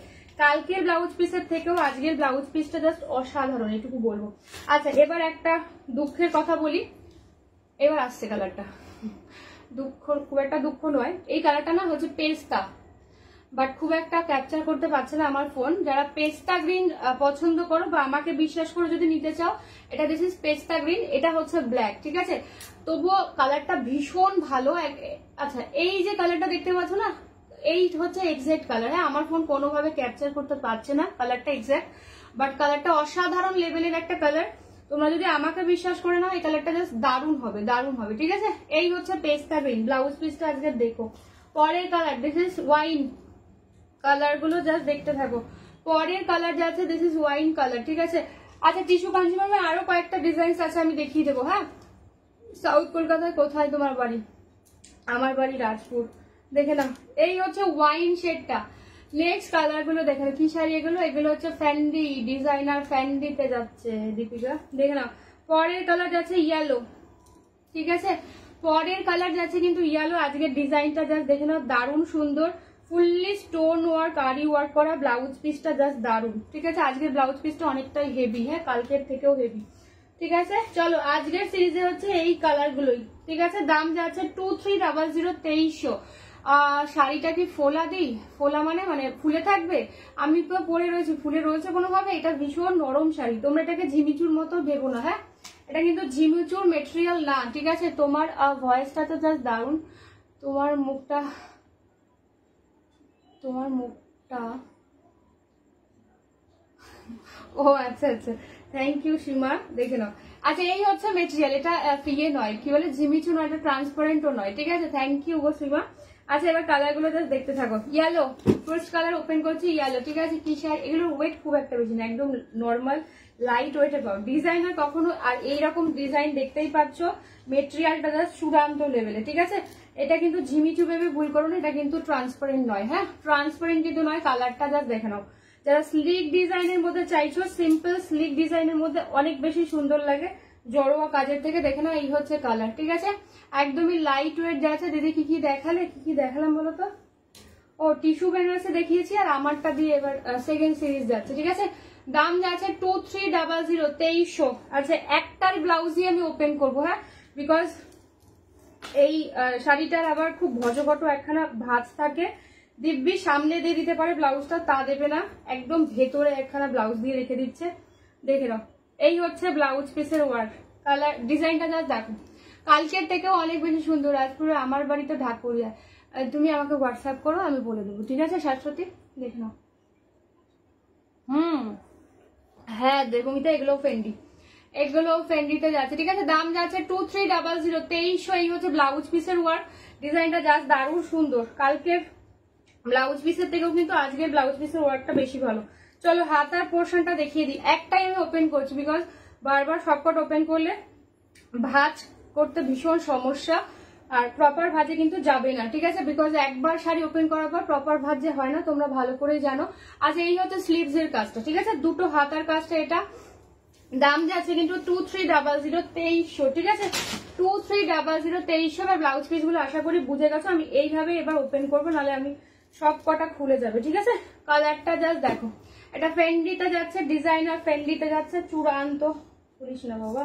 কালকের ব্লাউজ পিসের থেকেও আজকের ব্লাউজ পিসটা জাস্ট অসাধারণ, এটুকু বলবো। আচ্ছা এবার একটা দুঃখের কথা বলি, এবার আসছে কালারটা, খুব একটা দুঃখ নয়, এই কালারটা না হচ্ছে পেস্তা, বাট খুব একটা ক্যাপচার করতে পারছে না আমার ফোন। যারা পেস্তা গ্রিন পছন্দ করো বা আমাকে বিশ্বাস করে যদি নিতে চাও, এটা দিস ইজ পেস্তা গ্রিন, এটা হচ্ছে ব্ল্যাক, ঠিক আছে? তবুও কালারটা ভীষণ ভালো। আচ্ছা এই যে কালারটা দেখতে পাচ্ছ না, এই হচ্ছে এক্সাক্ট কালার। হ্যাঁ, আমার ফোন কোনোভাবে ক্যাপচার করতে পারছে না কালারটা এক্সাক্ট, বাট কালারটা অসাধারণ লেভেলের একটা কালার। তোমরা যদি আমাকে বিশ্বাস করে নাও, এই কালারটা জাস্ট দারুণ হবে, ঠিক আছে? এই হচ্ছে পেস্তা গ্রিন, ব্লাউজ পিসটা আজকে দেখো। পরের colour this is wine, colour গুলো জাস্ট দেখতে থাকো। পরের কালার যাচ্ছে দিস ইজ ওয়াইন কালার, ঠিক আছে? আচ্ছা টিস্যু কাঞ্জিভামে আরো কয়েকটা ডিজাইন আছে, আমি দেখিয়ে দেবো। হ্যাঁ, সাউথ কলকাতায় কোথায় তোমার বাড়ি? আমার বাড়ি রাজপুর। দেখে নাও, এই হচ্ছে ওয়াইন শেডটা। নেক্সট কালার গুলো দেখে নাও, কি শাড়ি এগুলো? এগুলো হচ্ছে ফ্যান্ডি, ডিজাইনার ফ্যান্ডিতে যাচ্ছে দীপিকা। দেখে নাও, পরের কালার যাচ্ছে ইয়েলো, ঠিক আছে, পরের কালার যাচ্ছে কিন্তু ইয়েলো। আজকের ডিজাইনটা জাস্ট দেখে নাও, দারুণ সুন্দর, ফুললি স্টোন ওয়ার্ক, আরি ওয়ার্ক করা। ব্লাউজ পিসটা জাস্ট দারুণ, ঠিক আছে। আজকের ব্লাউজ পিসটা অনেকটাই হেভি, হ্যাঁ, কালকের থেকেও হেভি, ঠিক আছে। চলো, আজকের সিরিজে হচ্ছে এই কালার গুলোই, ঠিক আছে। দাম যাচ্ছে 2300, 2300। শাড়িটা কি ফোলা দিই? ফোলা মানে মানে ফুলে থাকবে? আমি তো পরে রয়েছি, ফুলে রয়েছে কোনোভাবে? এটা ভীষণ নরম শাড়ি, তোমরা এটাকে ঝিমিচুর মতো ভেবো না। হ্যাঁ, এটা কিন্তু ঝিমিচুর মেটেরিয়াল না, ঠিক আছে। তোমার ভয়েসটা তো জাস্ট দারুণ, তোমার মুখটা ও আচ্ছা আচ্ছা, থ্যাংক ইউ সীমা। দেখে নাও, আচ্ছা এই হচ্ছে মেটেরিয়াল, এটা ইয়ে নয়, কি বলে, ঝিমিচু নয়, এটা ট্রান্সপারেন্টও নয়, ঠিক আছে। থ্যাংক ইউ গো সীমা। আচ্ছা এবার কালার গুলো জাস্ট দেখতে থাকো। ইয়েলো, ফার্স্ট কালার ওপেন করছি, ইয়েলো, ঠিক আছে। কি শাড়ি এগুলোর? ওয়েট খুব একটা বেশি না, একদম নর্মাল লাইট ওয়েটে পাও। ডিজাইনার কখনো, আর এইরকম ডিজাইন দেখতেই পাচ্ছ, মেটেরিয়ালটা জাস্ট চূড়ান্ত লেভেলে, ঠিক আছে। এটা কিন্তু ঝিমিচু ভেবে ভুল করো না, এটা কিন্তু ট্রান্সপারেন্ট নয়। হ্যাঁ, ট্রান্সপারেন্ট কিন্তু নয়। কালারটা জাস্ট দেখে নাও, যারা স্লিক ডিজাইনের মধ্যে চাইছো, সিম্পল স্লিক ডিজাইনের মধ্যে অনেক বেশি সুন্দর লাগে জড়োয়া কাজের থেকে। দেখে নাও, এই হচ্ছে কালার, ঠিক আছে। একদমই লাইট ওয়েট যাচ্ছে। দিদি কি কি দেখালে, কি কি দেখালাম বলো তো? ও টিস্যু বেনারসি দেখিয়েছি, আর আমারটা দিয়ে এবার সেকেন্ড সিরিজ যাচ্ছে, ঠিক আছে। দাম যাচ্ছে 2300, 2300। আচ্ছা একটার ব্লাউজই আমি ওপেন করবো, হ্যাঁ, বিকজ এই শাড়িটার আবার খুব ভজঘট একখানা ভাঁজ থাকে। দিব্যি সামনে দিয়ে দিতে পারে ব্লাউজটা, তা দেবে না, একদম ভেতরে একখানা ব্লাউজ দিয়ে রেখে দিচ্ছে। দেখে নাও, এই হচ্ছে ব্লাউজ পিসের ওয়ার্ক। কালার ডিজাইনটা যা দেখো, কালকের থেকেও অনেক বেশি সুন্দর। রাজপুরে আমার বাড়ি তো ঢাকুরিয়া। তুমি আমাকে হোয়াটসঅ্যাপ করো, আমি বলে দেবো, ঠিক আছে শাশ্বতী। দেখে নাও, হ্যাঁ দেখুন, এগুলো ফেন্ডি, এগুলো ফেন্ডিতে যাচ্ছে, ঠিক আছে। দাম যাচ্ছে 2300, 2300। এই হচ্ছে ব্লাউজ পিসের ওয়ার্ক। ডিজাইনটা জাস্ট দারুণ সুন্দর। কালকের ব্লাউজ পিসের থেকেও কিন্তু আজকের ব্লাউজ পিসের ওয়ার্কটা বেশি ভালো। চলো হাতার পোর্শনটা দেখিয়ে দিই। একটাই আমি ওপেন করছি, বিকজ বারবার সবকট ওপেন করলে ভাঁজ করতে ভীষণ সমস্যা, আর প্রপার ভাজে কিন্তু যাবে না, ঠিক আছে। বিকজ একবার শাড়ি ওপেন করার পর প্রপার ভাজ যে হয় না, তোমরা ভালো করেই জানো। আচ্ছা এই হচ্ছে স্লিভস এর কাজটা, ঠিক আছে, দুটো হাতার কাজটা এটা। দাম যাচ্ছে কিন্তু 2300, 2300, ঠিক আছে। 2300, 2300। এবার ব্লাউজ পিস গুলো আশা করি বুঝে গেছো। আমি এইভাবে এবার ওপেন করবো, নাহলে আমি সব কটা খুলে যাবে, ঠিক আছে। কালারটা জাস্ট দেখো, এটা ফেন্ডিতে যাচ্ছে, ডিজাইনার ফেন্ডিতে যাচ্ছে, চূড়ান্ত, বলিস না বাবা,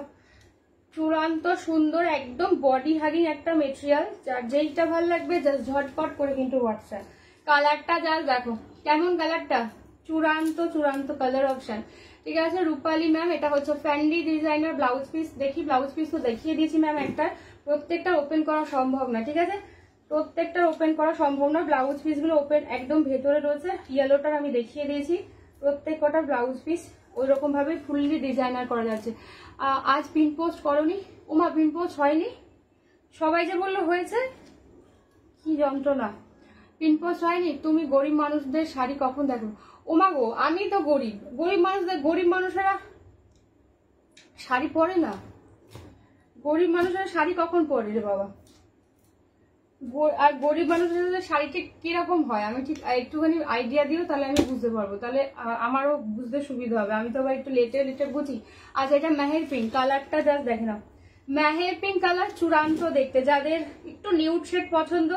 চূড়ান্ত সুন্দর, একদম বডি হাগিং একটা মেটেরিয়াল। যার যেইটা ভালো লাগবে জাস্ট ঝটপট করে কিন্তু হোয়াটসঅ্যাপ। কালারটা জাস্ট দেখো, কেমন কালারটা, চূড়ান্ত চূড়ান্ত কালার অপশন, ঠিক আছে। রূপালী ম্যাম, এটা হচ্ছে ফ্যান্ডি ডিজাইনার ব্লাউজ পিস। দেখি ব্লাউজ পিস তো দেখিয়ে দিয়েছি ম্যাম একটা, প্রত্যেকটা ওপেন করা সম্ভব না, ঠিক আছে, প্রত্যেকটা ওপেন করা সম্ভব না। ব্লাউজ পিস গুলো ওপেন একদম ভেতরে রয়েছে। ইয়েলোটার আমি দেখিয়ে দিয়েছি, প্রত্যেক কটা ব্লাউজ পিস ওই রকম ভাবে ফুললি ডিজাইনার করা যাচ্ছে। আজ পিন পোস্ট করনি? ওমা পিন পোস্ট হয়নি, সবাই যে বললো হয়েছে, কি যন্ত্রণা, পিন পোস্ট হয়নি। তুমি গরিব মানুষদের শাড়ি কখন দেখো? ওমা গো, আমি তো গরিব, গরিব মানুষেরা শাড়ি পরে না, গরিব মানুষেরা শাড়ি কখন পরে রে বাবা? আর গরিব মানুষের শাড়ি ঠিক কিরকম হয়, আমি ঠিক একটুখানি আইডিয়া দিও, তাহলে আমি বুঝতে পারবো, তাহলে আমারও বুঝতে সুবিধা হবে। আমি তো আবার একটু লেটে লেটে বুঝি। আচ্ছা এটা মেহের পিঙ্ক, কালারটা জাস্ট দেখে নাও, মেহের পিঙ্ক কালার চূড়ান্ত দেখতে। যাদের একটু নিউড শেড পছন্দ,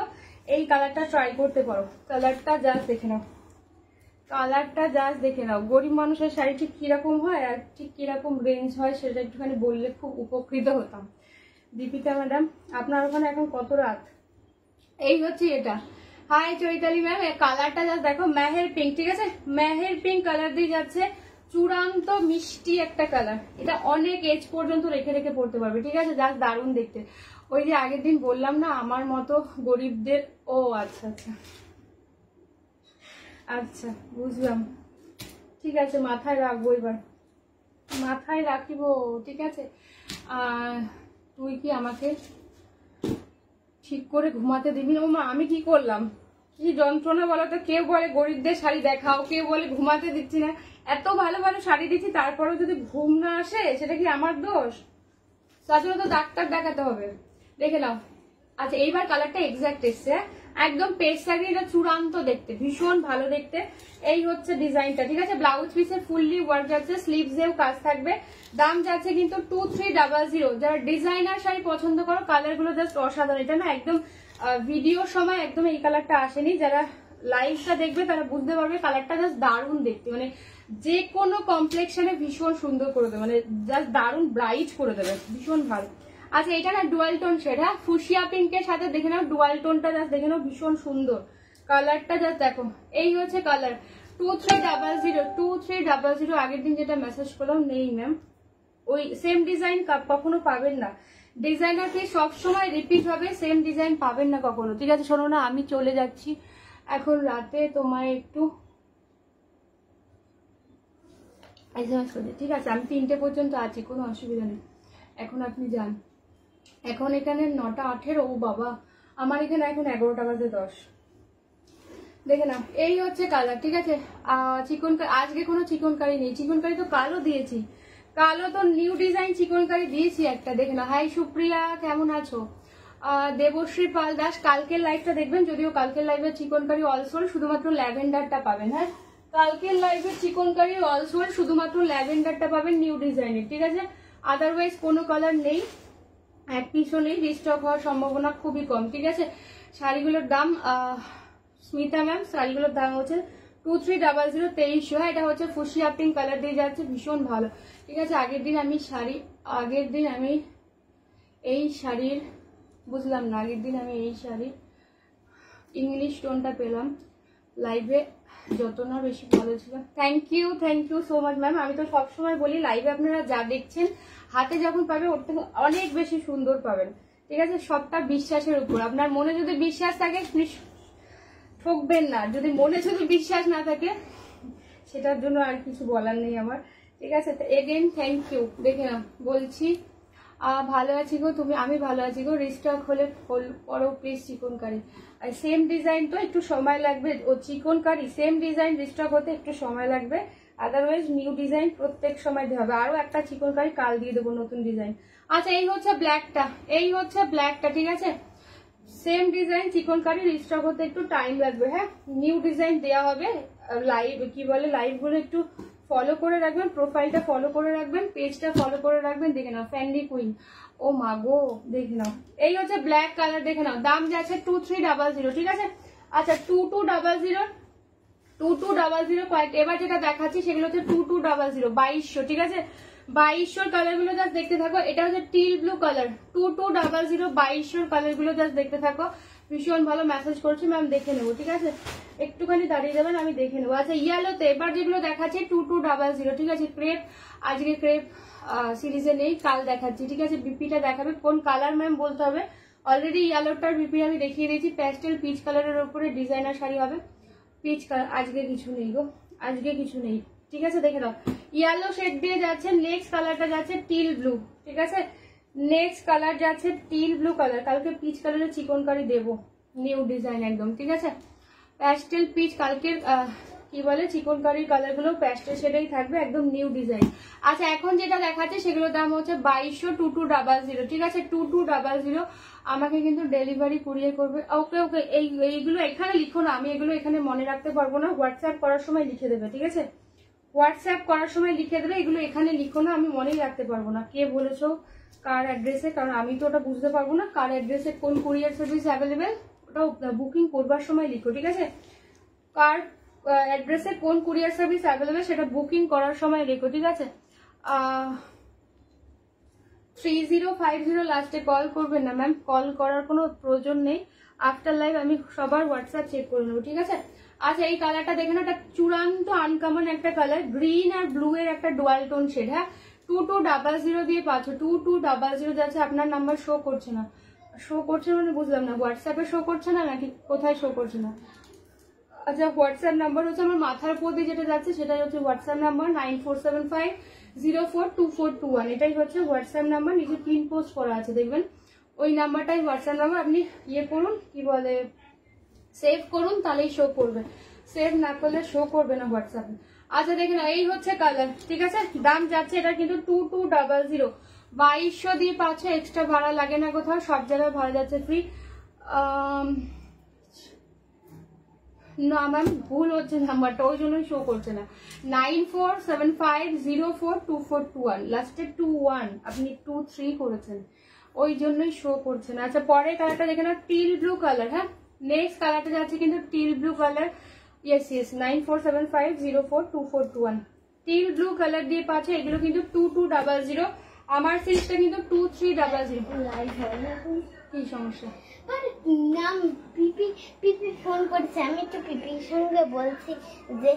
এই কালারটা ট্রাই করতে পারো। কালারটা জাস্ট দেখে নাও, কালারটা জাস্ট দেখে নাও। গরিব মানুষের শাড়ি ঠিক কিরকম হয় আর ঠিক কিরকম রেঞ্জ হয়, সেটা একটুখানি বললে খুব উপকৃত হতাম। দীপিকা ম্যাডাম, আপনার ওখানে এখন কত রাত? এই হচ্ছে এটা। হাই চৈতালি ম্যাম, কালারটা জাস্ট দেখো, মেহের পিঙ্ক, ঠিক আছে, মেহের পিঙ্ক কালার দিয়ে যাচ্ছে, চূড়ান্ত মিষ্টি একটা কালার। এটা অনেক এজ পর্যন্ত রেখে রেখে পড়তে পারবে, ঠিক আছে, জাস্ট দারুণ দেখতে। ওই যে আগের দিন বললাম না আমার মতো গরিবদের, ও আচ্ছা আচ্ছা আচ্ছা বুঝলাম, ঠিক আছে, মাথায় রাখবো, এবার মাথায় রাখিব, ঠিক আছে। তুই কি আমাকে ঠিক করে ঘুমাতে দিবি না? ও মা, আমি কি করলাম? কি যন্ত্রণা বলো তো, কেউ বলে গরিবদের শাড়ি দেখাও, কেউ বলে ঘুমাতে দিচ্ছি না। এত ভালো ভালো শাড়ি দিচ্ছি, তারপরেও যদি ঘুম না আসে সেটা কি আমার দোষ? তার জন্য তো ডাক্তার দেখাতে হবে। দেখে নাও। আচ্ছা এইবার কালারটা এক্সাক্ট এসছে, একদম পেস্ট শাড়ি, এটা চূড়ান্ত দেখতে, ভীষণ ভালো দেখতে। এই হচ্ছে ডিজাইনটা, ঠিক আছে। ব্লাউজ পিসে ফুললি ওয়ার্ক যাচ্ছে, স্লিভসেও কাজ থাকবে। দাম যাচ্ছে কিন্তু 2300। যারা ডিজাইনার শাড়ি পছন্দ করো, কালার গুলো জাস্ট অসাধারণ। এটা না একদম ভিডিওর সময় একদম এই কালারটা আসেনি, যারা লাইভটা দেখবে তারা বুঝতে পারবে কালারটা জাস্ট দারুণ দেখতে, মানে যে কোনো কমপ্লেক্সনে ভীষণ সুন্দর করে দেবে, মানে জাস্ট দারুণ ব্রাইট করে দেবে, ভীষণ ভালো। আচ্ছা এটা না ডুয়াল টোন শেড, হ্যাঁ ফুশিয়া পিঙ্কের সাথে দেখে নাও, ডুয়াল টোনটা জাস্ট দেখে নাও, ভীষণ সুন্দর কালারটা জাস্ট দেখো। এই হচ্ছে কালার 2300। আগের দিন যেটা মেসেজ করলাম নেই ম্যাম, ওই সেম ডিজাইন কখনো পাবেন না। ডিজাইনার পিস সবসময় রিপিট হবে, সেম ডিজাইন পাবেন না কখনো, ঠিক আছে। শোনো না, আমি চলে যাচ্ছি এখন রাতে, তোমায় একটু এসএমএস করছি, ঠিক আছে। আমি 3টে পর্যন্ত আছি, কোনো অসুবিধা নেই। এখন আপনি যান। এখন এখানে 9:18। ও বাবা, আমার এখানে এখন 11:10। দেখে নাও, এই হচ্ছে কালার, ঠিক আছে। চিকন আজকে কোনো চিকনকারি নেই, চিকনকারি তো কালো দিয়েছি, কালো তো নিউ ডিজাইন চিকনকারি দিয়েছি একটা, দেখে নাও। হাই সুপ্রিয়া, কেমন আছো? দেবশ্রী পাল দাস, কালকের লাইভটা দেখবেন, যদিও কালকের লাইভে চিকনকারি অলসোল শুধুমাত্র ল্যাভেন্ডারটা পাবেন, হ্যাঁ কালকের লাইভে চিকনকারি অলসোল শুধুমাত্র ল্যাভেন্ডারটা পাবেন নিউ ডিজাইনের, ঠিক আছে। আদারওয়াইজ কোনো কালার নেই, এক পিসও নেই, রিস্টক হওয়ার সম্ভাবনা খুবই কম, ঠিক আছে। শাড়িগুলোর দাম স্মিতা ম্যাম, শাড়িগুলোর দাম হচ্ছে 2300 2300। এটা হচ্ছে ফুশিয়া পিঙ্ক কালার দিয়ে যাচ্ছে, ভীষণ ভালো, ঠিক আছে। আগের দিন আমি এই শাড়ির বুঝলাম না, আগের দিন আমি এই শাড়ির ইংলিশ টোনটা পেলাম লাইভে, যত না বেশি ভালো ছিল। Thank you so much ma'am. আমি তো সবসময় বলি লাইভে আপনারা যা দেখছেন হাতে যখন পাবে ওর থেকে অনেক বেশি সুন্দর পাবেন, ঠিক আছে। সবটা বিশ্বাসের উপর, আপনার মনে যদি বিশ্বাস থাকে ঠকবেন না, যদি মনে যদি বিশ্বাস না থাকে সেটার জন্য আর কিছু বলার নেই আমার, ঠিক আছে। তো এগেন থ্যাংক ইউ। দেখে না বলছি, ভালো আছি গো তুমি, আমি ভালো আছি গো। রিস্টক হলে পরো প্লিজ চিকনকারি, আর সেম ডিজাইন তো একটু সময় লাগবে, ও চিকনকারি সেম ডিজাইন রিস্টক হতে একটু সময় লাগবে, আদারওয়াইজ নিউ ডিজাইন প্রত্যেক সময় দেওয়া হবে। আরো একটা চিকনকারি কাল দিয়ে দেবো, নতুন ডিজাইন। আচ্ছা এই হচ্ছে ব্ল্যাকটা, ঠিক আছে। সেম ডিজাইন চিকনকারি রিস্টক হতে একটু টাইম লাগবে, হ্যাঁ নিউ ডিজাইন দেওয়া হবে। লাইভ কি বলে, লাইভ গুলো একটু ফলো করে রাখবেন, প্রোফাইলটা ফলো করে রাখবেন, পেজটা ফলো করে রাখবেন। দেখে নাও ফ্যান্ডি কুইন, ও মা গো, দেখে নাও এই হচ্ছে ব্ল্যাক কালার, দেখে নাও। দাম যাচ্ছে 2300, ঠিক আছে। আচ্ছা 2200 কয়েক, এবার যেটা দেখাচ্ছি সেগুলো হচ্ছে 2200 2200, ঠিক আছে। 2200 কালার গুলো জাস্ট দেখতে থাকো। এটা হচ্ছে টিল ব্লু কালার, 2200 2200 কালার গুলো জাস্ট দেখতে থাকো। ভীষণ ভালো মেসেজ করছি ম্যাম, দেখে নেবো, ঠিক আছে। একটুখানি দাঁড়িয়ে যাবেন, আমি দেখে নেবো। আচ্ছা ইয়েলোতে এবার যেগুলো দেখাচ্ছি 2200, ঠিক আছে। ক্রেপ আজকে ক্রেপ সিরিজে নেই, কাল দেখাচ্ছি, ঠিক আছে। বিপিটা দেখাবে, কোন কালার ম্যাম বলতে হবে। অলরেডি ইয়েলোটার বিপি আমি দেখিয়ে দিয়েছি, প্যাস্টেল পিচ কালারের উপরে ডিজাইনার শাড়ি হবে। পিচ কালার আজকে কিছু নেই গো, আজকে কিছু নেই, ঠিক আছে। দেখে দাও ইয়েলো শেড দিয়ে যাচ্ছে, নেক্সট কালারটা যাচ্ছে টিল ব্লু, ঠিক আছে। নেক্সট কালার যাচ্ছে টিল ব্লু কালার, কালকে পিচ কালারের চিকনকারি দেবো, নিউ ডিজাইন একদম, ঠিক আছে। প্যাস্টেল পিচ কালকের কি বলে চিকনকারির কালার গুলো প্যাস্টেল শেডেই থাকবে, একদম নিউ ডিজাইন। আচ্ছা এখন যেটা দেখাচ্ছে সেগুলোর দাম হচ্ছে 2200 ঠিক আছে। 2200 আমাকে কিন্তু ডেলিভারি কুরিয়ার করবে। ওকে ওকে, এইগুলো এখানে লিখো না, আমি এগুলো এখানে মনে রাখতে পারবো না, হোয়াটসঅ্যাপ করার সময় লিখে দেবে, ঠিক আছে। হোয়াটসঅ্যাপ করার সময় লিখে দেবে, এগুলো এখানে লিখো না, আমি মনেই রাখতে পারবো না কে বলেছো কার অ্যাড্রেসে, কারণ আমি তো ওটা বুঝতে পারবো না কার অ্যাড্রেসে কোন কুরিয়ার সার্ভিস অ্যাভেলেবেল। ওটা বুকিং করবার সময় লিখো, ঠিক আছে। কার অ্যাড্রেসে কোন কুরিয়ার সার্ভিস অ্যাভেলেবেল সেটা বুকিং করার সময় লিখো, ঠিক আছে। 3050 লাস্টে কল করবেন না ম্যাম, কল করার কোনো প্রয়োজন নেই। আফটার লাইভ আমি সবার হোয়াটসঅ্যাপ চেক করে নেবো, ঠিক আছে। আচ্ছা এই কালারটা দেখে না, এটা চূড়ান্ত আনকমন একটা কালার, গ্রিন আর ব্লু এর একটা ডুয়াল টোন শেড, হ্যাঁ 2200 দিয়ে পাচ্ছ। 2200 যাচ্ছে, আপনার নাম্বার শো করছে না, শো করছে মানে বুঝলাম না, হোয়াটসঅ্যাপে শো করছে না নাকি কোথায় শো করছে না। আচ্ছা হোয়াটসঅ্যাপ নাম্বার হচ্ছে আমার মাথার উপর দিয়ে যেটা যাচ্ছে সেটাই হচ্ছে হোয়াটসঅ্যাপ নাম্বার 9475042421, এটাই হচ্ছে হোয়াটসঅ্যাপ নাম্বার, নিচে পিন পোস্ট করা আছে দেখবেন, ওই নাম্বারটাই হোয়াটসঅ্যাপ নাম্বার। আপনি ইয়ে করুন, কি বলে সেভ করুন, তাহলেই শো করবে, সেভ না করলে শো করবে না হোয়াটসঅ্যাপে। আচ্ছা দেখে না, এই হচ্ছে কালার, ঠিক আছে। দাম যাচ্ছে এটা কিন্তু 2200, 2200 দিয়ে পাচ্ছে, এক্সট্রা ভাড়া লাগে না কোথাও, সব জায়গায় ভাড়া যাচ্ছে ফ্রি। না ম্যাম ভুল হচ্ছে নাম্বারটা, ওই জন্যই শো করছে না। 9475042421, লাস্টে 21, আপনি 23 করেছেন, ওই জন্যই শো করছে না। আচ্ছা পরের কালারটা দেখে না, টিল ব্লু কালার। হ্যাঁ নেক্সট কালারটা যাচ্ছে কিন্তু teal blue colour. Yes 9475042421, teal blue colour দিয়ে পাচ্ছে। এগুলো কিন্তু 2200, আমার সিরিজটা কিন্তু 2300। কি সমস্যা? নাম পিপি, পিপি ফোন করছে, আমি একটু পিপির সঙ্গে বলছি যে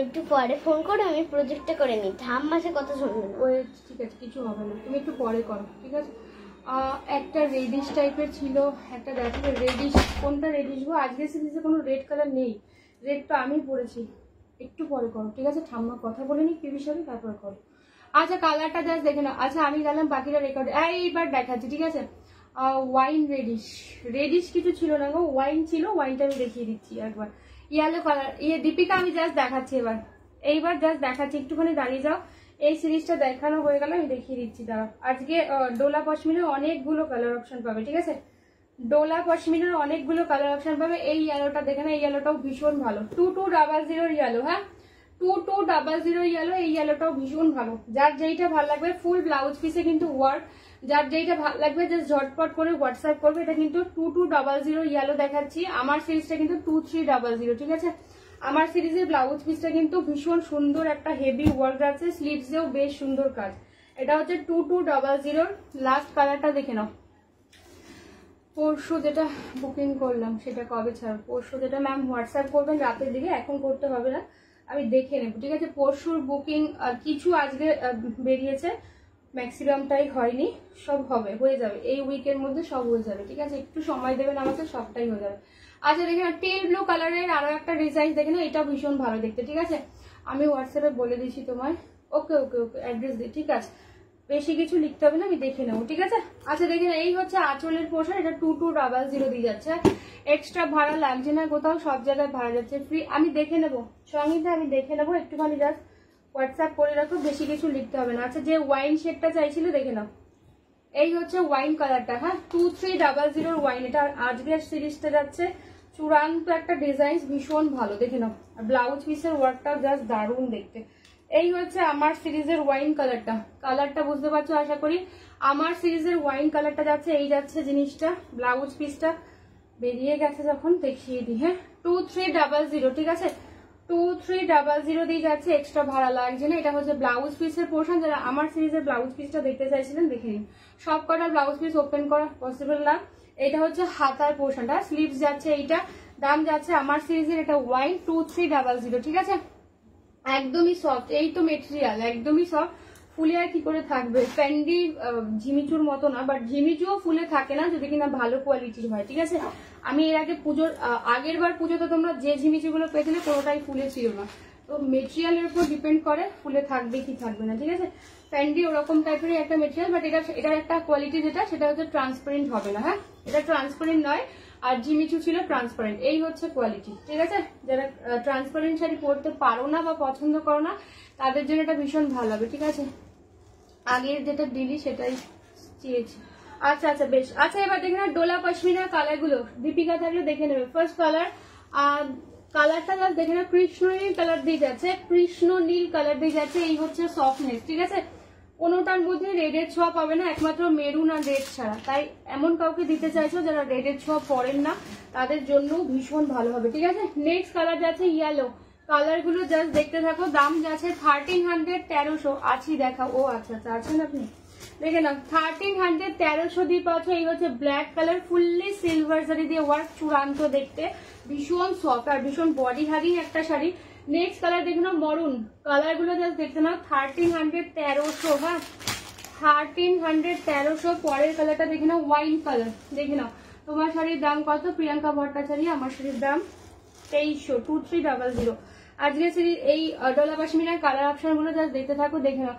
একটু পরে ফোন করে আমি প্রজেক্টটা করে নিই, ঠাম্মাসে কথা শুনবেন। ওই ঠিক আছে, কিছু হবে না, তুমি একটু পরে করো, ঠিক আছে। একটা রেডিশ টাইপের ছিল, একটা দেখো রেডিশ, কোনটা রেডিশ গো? আজকে সিরিজে কোনো রেড কালার নেই, রেড তো আমি পরেছি, একটু পরে করো, ঠিক আছে। ঠাম্মা কথা বলে নি পিভির সাথে, তারপর করো। আচ্ছা কালারটা জাস্ট দেখে নাও। আচ্ছা আমি গেলাম বাকিটা রেকর্ড, এইবার দেখাচ্ছি, ঠিক আছে। ওয়াইন রেডিশ, রেডিশ কিছু ছিল না গো, ওয়াইন ছিল, ওয়াইনটা আমি দেখিয়ে দিচ্ছি একবার। ইয়েলো কালার, দীপিকা আমি জাস্ট দেখাচ্ছি এইবার জাস্ট দেখাচ্ছি, একটুখানি দাঁড়িয়ে যাও। এই সিরিজটা দেখানো হয়ে গেল, আমি দেখিয়ে দিচ্ছি দাঁড়াও। আজকে ডোলা পশমিনার অনেকগুলো কালার অপশন পাবে, ঠিক আছে। ডোলা পশমিনার অনেকগুলো কালার অপশন পাবে। এই ইয়েলোটা দেখে না, এই ইয়েলোটাও ভীষণ ভালো, 2200 ইয়েলো। হ্যাঁ 2200 ইয়েলো, এই ইয়েলোটাও ভীষণ ভালো। যার যেইটা ভালো লাগবে, ফুল ব্লাউজ পিসে কিন্তু ওয়ার্ক, যার যেইটা ভালো লাগবে জাস্ট ঝটপট করে হোয়াটসঅ্যাপ করবে। এটা কিন্তু 2200 ইয়েলো দেখাচ্ছি, আমার সিরিজটা কিন্তু 2300, ঠিক আছে। আমার সিরিজের ব্লাউজ পিসটা কিন্তু ভীষণ সুন্দর, একটা হেভি ওয়ার্ক আছে, স্লিভসেও বেশ সুন্দর কাজ। এটা হচ্ছে 2200। লাস্ট কালারটা দেখে নাও। পরশু যেটা বুকিং করলাম সেটা কবে ছাড়ো? পরশু যেটা ম্যাম হোয়াটসঅ্যাপ করবেন রাতের দিকে, এখন করতে হবে না, আমি দেখে নেব, ঠিক আছে। পরশুর বুকিং কিছু আজকে বেরিয়েছে, ম্যাক্সিমামটাই হয়নি, সব হবে, হয়ে যাবে এই উইকের মধ্যে, সব হয়ে যাবে, ঠিক আছে। একটু সময় দেবেন আমাকে, সবটাই হয়ে যাবে। আচ্ছা দেখে না, টিল ব্লু কালারের আরো একটা ডিজাইন দেখে না, এটাও ভীষণ ভালো দেখতে, ঠিক আছে। আমি হোয়াটসঅ্যাপে বলে দিচ্ছি তোমায়, ওকে ওকে ওকে অ্যাড্রেস দিই, ঠিক আছে। বেশি কিছু লিখতে হবে না, আমি দেখে নেবো, ঠিক আছে। আচ্ছা দেখে এই হচ্ছে আঁচলের পোশাক, এটা 2200 দিয়ে যাচ্ছে, এক্সট্রা ভাড়া লাগছে না কোথাও, সব জায়গায় ভাড়া যাচ্ছে ফ্রি। আমি দেখে নেবো সঙ্গীতে, আমি দেখে নেবো, একটুখানি জাস্ট হোয়াটসঅ্যাপ করে রাখো, বেশি কিছু লিখতে হবে না। আচ্ছা যে ওয়াইন শেডটা চাইছিল দেখে নাও, এই হচ্ছে ওয়াইন কালারটা। হ্যাঁ 2300 ওয়াইন, এটা আজকের সিরিজটা যাচ্ছে চূড়ান্ত একটা ডিজাইন, ভীষণ ভালো, দেখে নাও। ব্লাউজ পিসের ওয়ার্কটা জাস্ট দারুণ দেখতে। এই হচ্ছে আমার সিরিজের ওয়াইন কালারটা, কালারটা বুঝতে পারছো আশা করি। আমার সিরিজের ওয়াইন কালারটা যাচ্ছে, এই যাচ্ছে জিনিসটা, ব্লাউজ পিসটা বেরিয়ে গেছে যখন দেখিয়ে দিই। হ্যাঁ 2300, ঠিক আছে, 2300 দিয়ে যাচ্ছে, এক্সট্রা ভাড়া লাগছে না। এটা হচ্ছে ব্লাউজ পিসের পোর্শন, যারা আমার সিরিজের ব্লাউজ পিসটা দেখতে চাইছিলেন দেখে নিন। সব কটা ব্লাউজ পিস ওপেন করা পসিবল না। এটা হচ্ছে হাতার পোর্শনটা, স্লিভস যাচ্ছে এইটা, দাম যাচ্ছে আমার সিরিজের এটা ওয়াইন 2300, ঠিক আছে। একদমই সফট, এই তো মেটেরিয়াল একদমই সফট, ফুলে আর কি করে থাকবে, ফ্যান্ডি ঝিমিচুর মতো না, বাট ঝিমিচুও ফুলে থাকে না যদি কিনা ভালো কোয়ালিটির হয়, ঠিক আছে। আমি এর আগে পুজোর আগের বার পুজোতে তোমরা যে ঝিমিচুগুলো পেয়েছিলে কোনোটাই ফুলে ছিল না, তো মেটেরিয়ালের উপর ডিপেন্ড করে ফুলে থাকবে কি থাকবে না, ঠিক আছে। ফ্যান্ডি ওরকম টাইপের একটা মেটেরিয়াল, বাট এটার একটা কোয়ালিটি যেটা সেটা হচ্ছে ট্রান্সপারেন্ট হবে না। হ্যাঁ এটা ট্রান্সপারেন্ট নয়, আর জিমিচু ছিল ট্রান্সপারেন্ট, এই হচ্ছে কোয়ালিটি, ঠিক আছে। যারা ট্রান্সপারেন্ট শাড়ি পরতে পারো না বা পছন্দ করো না, তাদের জন্য এটা ভীষণ ভালো হবে, ঠিক আছে। আগের যেটা দিলি সেটাই চেয়েছি। আচ্ছা আচ্ছা বেশ। আচ্ছা এবার দেখে না ডোলা পশমিনার কালার গুলো, দীপিকা থাকলে দেখে নেবে। ফার্স্ট কালার, কালারটা দেখে না কৃষ্ণ নীল কালার দিয়ে যাচ্ছে, কৃষ্ণ নীল কালার দিয়ে যাচ্ছে, এই হচ্ছে সফটনেস, ঠিক আছে। কোনোটার মধ্যে রেডের ছোঁয়া পাবে না, একমাত্র মেরুন আর রেড ছাড়া, তাই এমন কাউকে দিতে চাইছো যারা রেডের ছোঁয়া পরেন না, তাদের জন্য ভীষণ ভালো হবে, ঠিক আছে। নেক্সট কালার যাচ্ছে ইয়েলো, কালার গুলো জাস্ট দেখতে থাকো। দাম যাচ্ছে 1300, 1300 আছি দেখা, ও আচ্ছা আচ্ছা আছেন আপনি, দেখে না 1300, 1300 দিয়ে পাচ্ছ। এই হচ্ছে black colour, fully silver sari দিয়ে ওয়ার্ক, চূড়ান্ত দেখতে, ভীষণ সফট আর ভীষণ বডি হাগিং একটা শাড়ি। নেক্সট কালার দেখে নাও মরুন, কালার গুলো জাস্ট দেখতে নাও, 1300, 1300। হ্যাঁ 1300, 1300। পরের কালারটা দেখে নাও ওয়াইন কালার, দেখে নাও। তোমার শাড়ির দাম কত প্রিয়াঙ্কা ভট্টাচার্য? আমার শাড়ির দাম 2300, 2300। আজকে সিরিজ এই ডলা পশমিনার কালার অপশন গুলো জাস্ট দেখতে থাকো, দেখে নাও।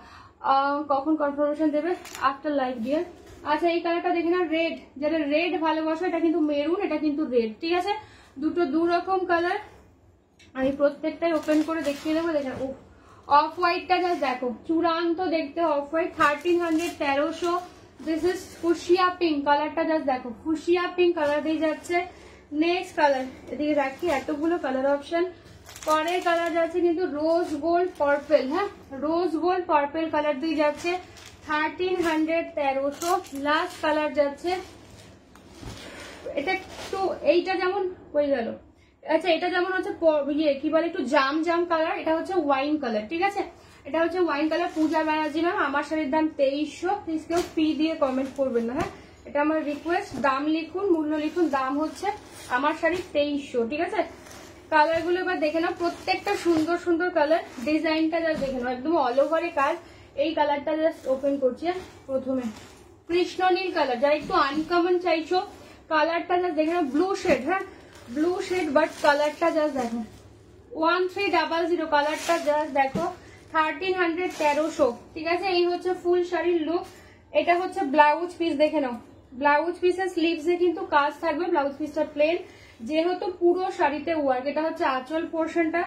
কখন কনফার্মেশন দেবে? After live dear. আচ্ছা এই কালারটা দেখে নাও রেড, যেটা রেড ভালোবাসো, এটা কিন্তু মেরুন, এটা কিন্তু রেড, ঠিক আছে। দুটো দু রকম কালার, আমি প্রত্যেকটাই ওপেন করে দেখিয়ে দেবো। দেখেন অফ হোয়াইটটা জাস্ট দেখো, চূড়ান্ত দেখতে off white, 1300 1300। This is fuchsia pink, কালারটা জাস্ট দেখো, ফুশিয়া পিঙ্ক কালার দিয়ে যাচ্ছে। নেক্সট কালার এদিকে রাখি, এতগুলো কালার অপশন। পরের কালার যাচ্ছে কিন্তু রোজ গোল্ড পার্পল, হ্যাঁ রোজ গোল্ড পার্পল কালার দিয়ে যাচ্ছে 1300 1300। লাস্ট কালার যাচ্ছে, এটা একটু এইটা যেমন হয়ে গেল, আচ্ছা এটা যেমন হচ্ছে ইয়ে কি বলে একটু জাম জাম কালার, এটা হচ্ছে ওয়াইন কালার, ঠিক আছে এটা হচ্ছে ওয়াইন কালার। পূজা ব্যানার্জি ম্যাম, আমার শাড়ির দাম 2300, প্লিজ কেউ ফি দিয়ে কমেন্ট করবেন না, হ্যাঁ এটা আমার রিকোয়েস্ট। দাম লিখুন, মূল্য লিখুন, দাম হচ্ছে আমার শাড়ি 2300, ঠিক আছে। কালার গুলো এবার দেখে নাও, প্রত্যেকটা সুন্দর সুন্দর কালার। ডিজাইনটা জাস্ট দেখে নাও, একদম অল ওভারে কাজ। এই কালারটা জাস্ট ওপেন করছি প্রথমে, কৃষ্ণ নীল কালার, যারা একটু আনকমন চাইছো কালারটা জাস্ট দেখে নাও, ব্লু শেড, হ্যাঁ ব্লু শেড, বাট কালারটা জাস্ট দেখো 1300 কালারটা জাস্ট দেখো 1300 1300, ঠিক আছে। এই হচ্ছে ফুল শাড়ির লুক। এটা হচ্ছে ব্লাউজ পিস, দেখে নাও ব্লাউজ পিসের স্লিভসে কিন্তু কাজ থাকবে, ব্লাউজ পিসটা প্লেন, যেহেতু পুরো শাড়িতে ওয়ার্ক। এটা হচ্ছে আঁচল পোর্শনটা,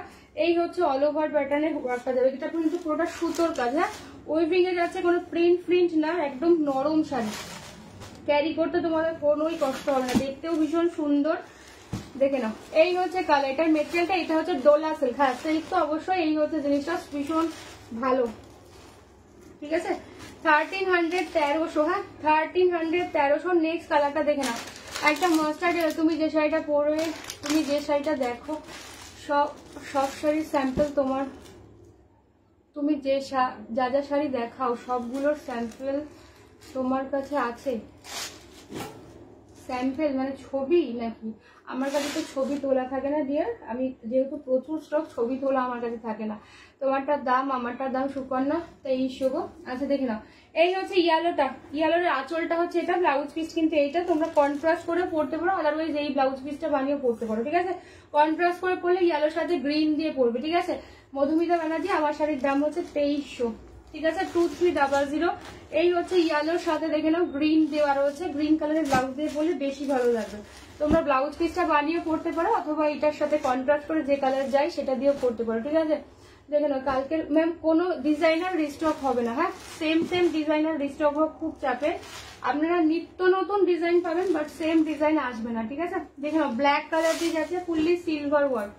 এই হচ্ছে অল ওভার প্যাটার্নের ওয়ার্কটা যাবে। এটা কিন্তু পুরোটা সুতোর কাজ, হ্যাঁ উইভিং এ যাচ্ছে, কোনো প্রিন্ট না, একদম নরম শাড়ি, ক্যারি করতে তোমাদের কোনোই কষ্ট হবে না, দেখতেও ভীষণ সুন্দর। দেখে নাও এই হচ্ছে কালার, এটার মেটেরিয়ালটা, এটা হচ্ছে ডোলা সিল্ক, হ্যাঁ সিল্ক তো অবশ্যই, এই হচ্ছে জিনিসটা ভীষণ ভালো, ঠিক আছে। 1300 1300, হ্যাঁ 1300 1300। নেক্সট কালারটা দেখে নাও, একটা মাস্টার্ড, তুমি যে শাড়িটা পরবে, তুমি যে শাড়িটা দেখো, সব শাড়ির স্যাম্পল তোমার, তুমি যে যা যা শাড়ি দেখাও সবগুলোর স্যাম্পল তোমার কাছে আছে। স্যাম্পল মানে ছবি নাকি? আমার কাছে তো ছবি তোলা থাকে না ডিয়ার, আমি যেহেতু প্রচুর স্টক, ছবি তোলা আমার কাছে থাকে না। তোমারটার দাম, আমারটার দাম সুকন্যা 2300। আচ্ছা দেখে নাও, এই হচ্ছে ইয়েলোটা, ইয়েলোর আঁচলটা হচ্ছে এটা, ব্লাউজ পিস কিন্তু এইটা, তোমরা কন্ট্রাস্ট করে পড়তে পারো, আদারওয়াইজ এই ব্লাউজ পিসটা বানিয়ে পড়তে পারো, ঠিক আছে। কন্ট্রাস্ট করে পড়লে ইয়েলোর সাথে গ্রিন দিয়ে পড়বে, ঠিক আছে। মধুমিতা ব্যানার্জি, আমার শাড়ির দাম হচ্ছে 2300, ঠিক আছে 2300। এই হচ্ছে ইয়েলোর সাথে দেখে নাও গ্রিন দেওয়া রয়েছে, গ্রিন কালারের ব্লাউজ দিয়ে পরলে বেশি ভালো লাগবে। তোমরা ব্লাউজ পিসটা বানিয়ে পড়তে পারো, অথবা এটার সাথে কন্ট্রাস্ট করে যে কালার যায় সেটা দিয়েও পড়তে পারো, ঠিক আছে। দেখে নাও কালকে ম্যাম কোনো ডিজাইনার রিস্টক হবে না, হ্যাঁ সেম ডিজাইনার রিস্টক হোক খুব চাপে, আপনারা নিত্য নতুন ডিজাইন পাবেন, বাট সেম ডিজাইন আসবে না, ঠিক আছে। দেখে নাও ব্ল্যাক কালার দিয়ে যাচ্ছে fully silver work,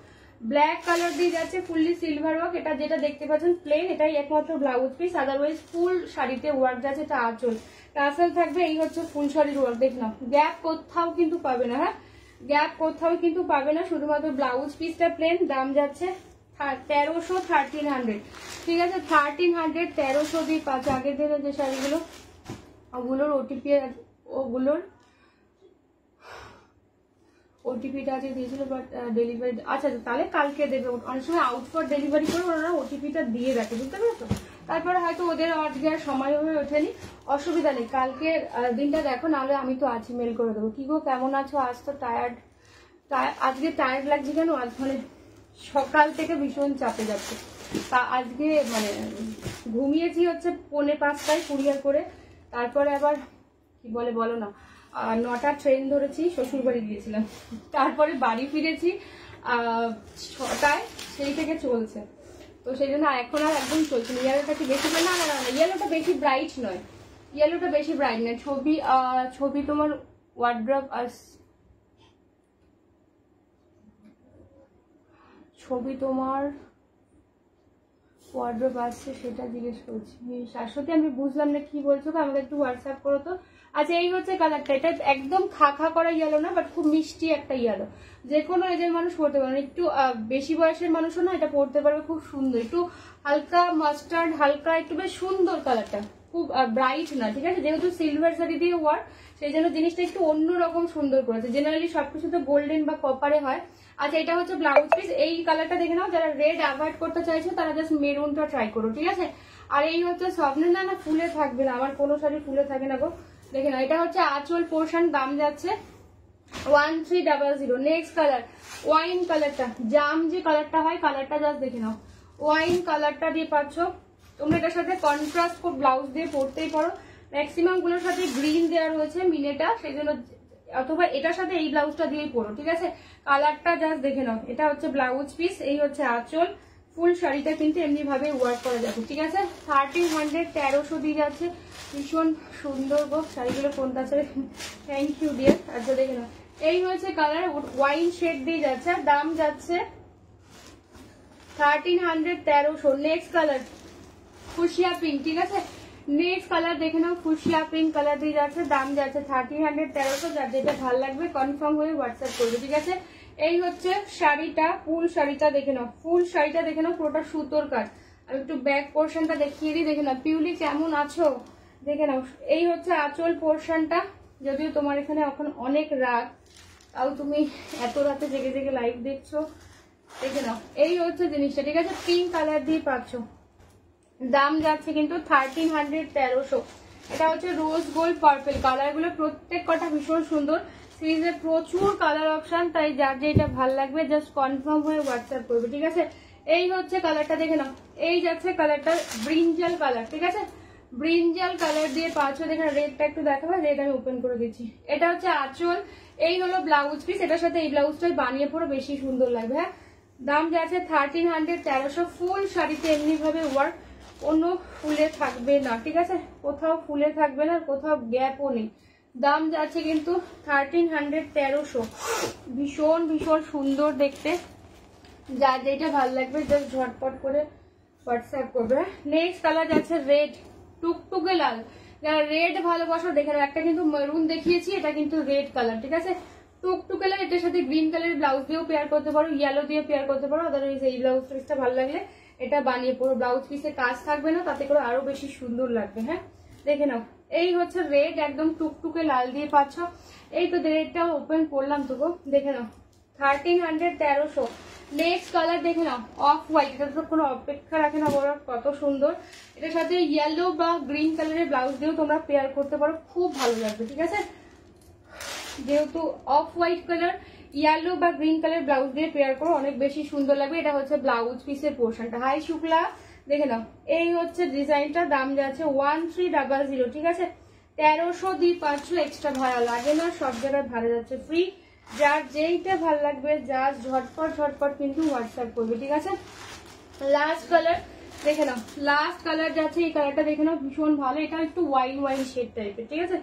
black colour দিয়ে যাচ্ছে ফুললি সিলভার ওয়ার্ক। এটা যেটা দেখতে পাচ্ছেন প্লেন, এটাই একমাত্র ব্লাউজ পিস, আদারওয়াইজ ফুল শাড়িতে ওয়ার্ক যাচ্ছে, এটা আঁচল টাসেল থাকবে। এই হচ্ছে ফুল শাড়ির ওয়ার্ক, দেখ নাও গ্যাপ কোথাও কিন্তু পাবে না, হ্যাঁ গ্যাপ কোথাও কিন্তু পাবে না, শুধুমাত্র ব্লাউজ পিসটা প্লেন। দাম যাচ্ছে 1300 1300, ঠিক আছে 1300 1300 দিয়ে পাঁচ। আগের দিনে যে শাড়িগুলো ওগুলোর ওটিপিটা আজকে দিয়েছিল, বাট ডেলিভারি, আচ্ছা তাহলে কালকে দেবে। অনেক সময় আউট ফর ডেলিভারি করে ওরা ওটিপিটা দিয়ে রাখে, বুঝতে পারছো। তারপরে হয়তো ওদের আজকে আর সময় হয়ে ওঠেনি, অসুবিধা নেই, কালকে দিনটা দেখো, নাহলে আমি তো আছি, মেল করে দেবো। কি গো কেমন আছো? আজ তো টায়ার্ড, আজকে টায়ার্ড লাগছে কেন? আজ মানে সকাল থেকে ভীষণ চাপে যাচ্ছে, তা আজকে মানে ঘুমিয়েছি হচ্ছে 4:45 কুরিয়ার করে, তারপরে আবার কি বলে বলো না, 9টা ট্রেন ধরেছি, শ্বশুর বাড়ি গিয়েছিলাম, তারপরে বাড়ি ফিরেছি 6টায়, সেই থেকে চলছে। তো সেই জন্য এখন আর একদম চলছে না। ইয়েলোটা কি বেশি, না না না ইয়েলোটা বেশি ব্রাইট নয়, ইয়েলোটা বেশি ব্রাইট নয়। ছবি তোমার ওয়ার্ড্রপ আর ছবি তোমার ওয়ার্ড্রপ আসছে সেটা জিজ্ঞেস করছি। শাশ্বতী আমি বুঝলাম না কি বলছো, আমাকে একটু হোয়াটসঅ্যাপ করো তো। আচ্ছা এই হচ্ছে কালারটা, এটা একদম খা করা ইয়েলো না, বাট খুব মিষ্টি একটা ইয়েলো, যে কোনো এজের মানুষ পড়তে পারবে, একটু বেশি বয়সের মানুষও না এটা পড়তে পারবে, খুব সুন্দর, একটু হালকা মাস্টার্ড, হালকা একটু বেশ সুন্দর কালারটা, খুব ব্রাইট না, ঠিক আছে। যেহেতু সিলভার শাড়ি দিয়ে ওয়ার্ক, সেই জন্য জিনিসটা একটু অন্যরকম সুন্দর করেছে, জেনারেলি সবকিছু তো গোল্ডেন বা কপারে হয়। আচ্ছা এটা হচ্ছে ব্লাউজ পিস, এই কালারটা দেখে নাও, যারা রেড অ্যাভয়েড করতে চাইছো তারা জাস্ট মেরুনটা ট্রাই করো, ঠিক আছে। আর এই হচ্ছে স্বপ্নের, না না ফুলে থাকবে না, আমার কোনো শাড়ি ফুলে থাকে না গো। দেখে নাও এটা হচ্ছে আঁচল পোর্শন, দাম যাচ্ছে 1300। নেক্সট কালার ওয়াইন কালারটা, জাম যে কালারটা হয়, কালারটা জাস্ট দেখে নাও, ওয়াইন কালারটা দিয়ে পাচ্ছ তোমরা। এটার সাথে কন্ট্রাস্ট ব্লাউজ দিয়ে পরতেই পারো, ম্যাক্সিমাম গুলোর সাথে গ্রিন দেওয়া রয়েছে মিনেটা, সেই জন্য অথবা এটার সাথে এই ব্লাউজটা দিয়েই পরো, ঠিক আছে। কালারটা জাস্ট দেখে নাও। এটা হচ্ছে ব্লাউজ পিস, এই হচ্ছে আঁচল। ফুল শাড়িটা কিন্তু এমনি ভাবে ওয়ার্ক করা যাবে, ঠিক আছে। 1300 1300 দিয়ে যাচ্ছে, ভীষণ সুন্দর গো শাড়িগুলো। কোনটা ছেড়ে থ্যাংক ইউ ডিয়ার। আচ্ছা দেখে নাও, এই হচ্ছে কালার, ওয়াইন শেড দিয়ে যাচ্ছে, আর দাম যাচ্ছে 1300 1300। নেক্সট কালার ফুশিয়া পিঙ্ক, ঠিক আছে। নেক্সট কালার দেখে নাও, ফুশিয়া পিঙ্ক কালার দিয়ে যাচ্ছে, দাম যাচ্ছে 1300 1300। যার যেটা ভালো লাগবে কনফার্ম হয়ে হোয়াটসঅ্যাপ করবে, ঠিক আছে। এই হচ্ছে শাড়িটা, ফুল শাড়িটা দেখে নাও, ফুল শাড়িটা দেখে নাও, পুরোটা সুতোর কাজ। আমি একটু ব্যাক পোর্শনটা দেখিয়ে দিই, দেখে নাও। পিউলি কেমন আছো দেখে নাও। এই হচ্ছে আঁচল পোর্শনটা, যদিও তোমার এখানে এখন অনেক রাত, তাও তুমি এত রাতে জেগে জেগে লাইভ দেখছো, দেখে নাও। এই হচ্ছে জিনিসটা, ঠিক আছে। পিঙ্ক কালার দিয়ে পাচ্ছ, দাম যাচ্ছে কিন্তু 1300 1300। এটা হচ্ছে রোজ গোল্ড পার্পল, কালারগুলো প্রত্যেক কটা ভীষণ সুন্দর। সিরিজে প্রচুর কালার অপশন, তাই যার যেটা ভালো লাগবে জাস্ট কনফার্ম হয়ে হোয়াটসঅ্যাপ করবে, ঠিক আছে। এই হচ্ছে কালারটা দেখে নাও, এই যাচ্ছে কালারটা ব্রিঞ্জাল কালার, ঠিক আছে। ব্রিঞ্জাল কালার দিয়ে পাচ্ছ, দেখে রেডটা একটু দেখাবে, রেড আমি ওপেন করে দিচ্ছি। এটা হচ্ছে আঁচল, এই হলো ব্লাউজ পিস, এটার সাথে এই ব্লাউজটাই বানিয়ে পড়ো, বেশি সুন্দর লাগবে। হ্যাঁ, দাম যাচ্ছে 1300 1300। ফুল শাড়িতে এমনি ভাবে ওয়ার্ক, কোনো ফুলে থাকবে না, ঠিক আছে। কোথাও ফুলে থাকবে না, কোথাও গ্যাপও নেই। দাম যাচ্ছে কিন্তু 1300 1300। ভীষণ ভীষণ সুন্দর দেখতে, যার যেটা ভালো লাগবে জাস্ট ঝটপট করে হোয়াটসঅ্যাপ করবে। নেক্সট কালার যাচ্ছে রেড, টুকটুকে লাল। যারা রেড ভালোবাসো দেখে নাও, একটা কিন্তু মেরুন দেখিয়েছি, এটা কিন্তু রেড কালার, ঠিক আছে। টুকটুকে লাল, এটার সাথে গ্রিন কালারের ব্লাউজ দিয়েও পেয়ার করতে পারো, ইয়েলো দিয়ে পেয়ার করতে পারো। আদারওয়াইজ এই ব্লাউজ পিসটা ভালো লাগলে এটা বানিয়ে পড়ো, ব্লাউজ পিসে কাজ থাকবে না, তাতে করে আরো বেশি সুন্দর লাগবে। হ্যাঁ, দেখে নাও। এই হচ্ছে রেড, একদম টুকটুকে লাল দিয়ে পাচ্ছ। এই তো রেডটা ওপেন করলাম তো গো, দেখে নাও 1300 1300। নেক্সট কালার দেখে নাও, অফ হোয়াইট, এটা তো কোনো অপেক্ষা রাখে না, বড় কত সুন্দর। এটার সাথে ইয়েলো বা গ্রিন কালারের ব্লাউজ দিয়েও তোমরা পেয়ার করতে পারো, খুব ভালো লাগবে, ঠিক আছে। যেহেতু অফ হোয়াইট কালার, ইয়েলো বা গ্রিন কালার ব্লাউজ দিয়ে পেয়ার করো, অনেক বেশি সুন্দর লাগবে। এটা হচ্ছে ব্লাউজ পিসের পোর্শনটা। হাই শুক্লা, দেখে নাও, এই হচ্ছে ডিজাইনটা, দাম যাচ্ছে 1300, ঠিক আছে। 1300 দিয়ে পাচ্ছ, এক্সট্রা ভাড়া লাগে না, সব জায়গায় ভাড়া যাচ্ছে ফ্রি। যার যেইটা ভালো লাগবে জাস্ট ঝটপট ঝটপট কিন্তু হোয়াটসঅ্যাপ করবে, ঠিক আছে। লাস্ট কালার দেখে নাও, লাস্ট কালার যাচ্ছে, এই কালারটা দেখে নাও, ভীষণ ভালো। এটা একটু ওয়াইন ওয়াইন শেড টাইপের, ঠিক আছে।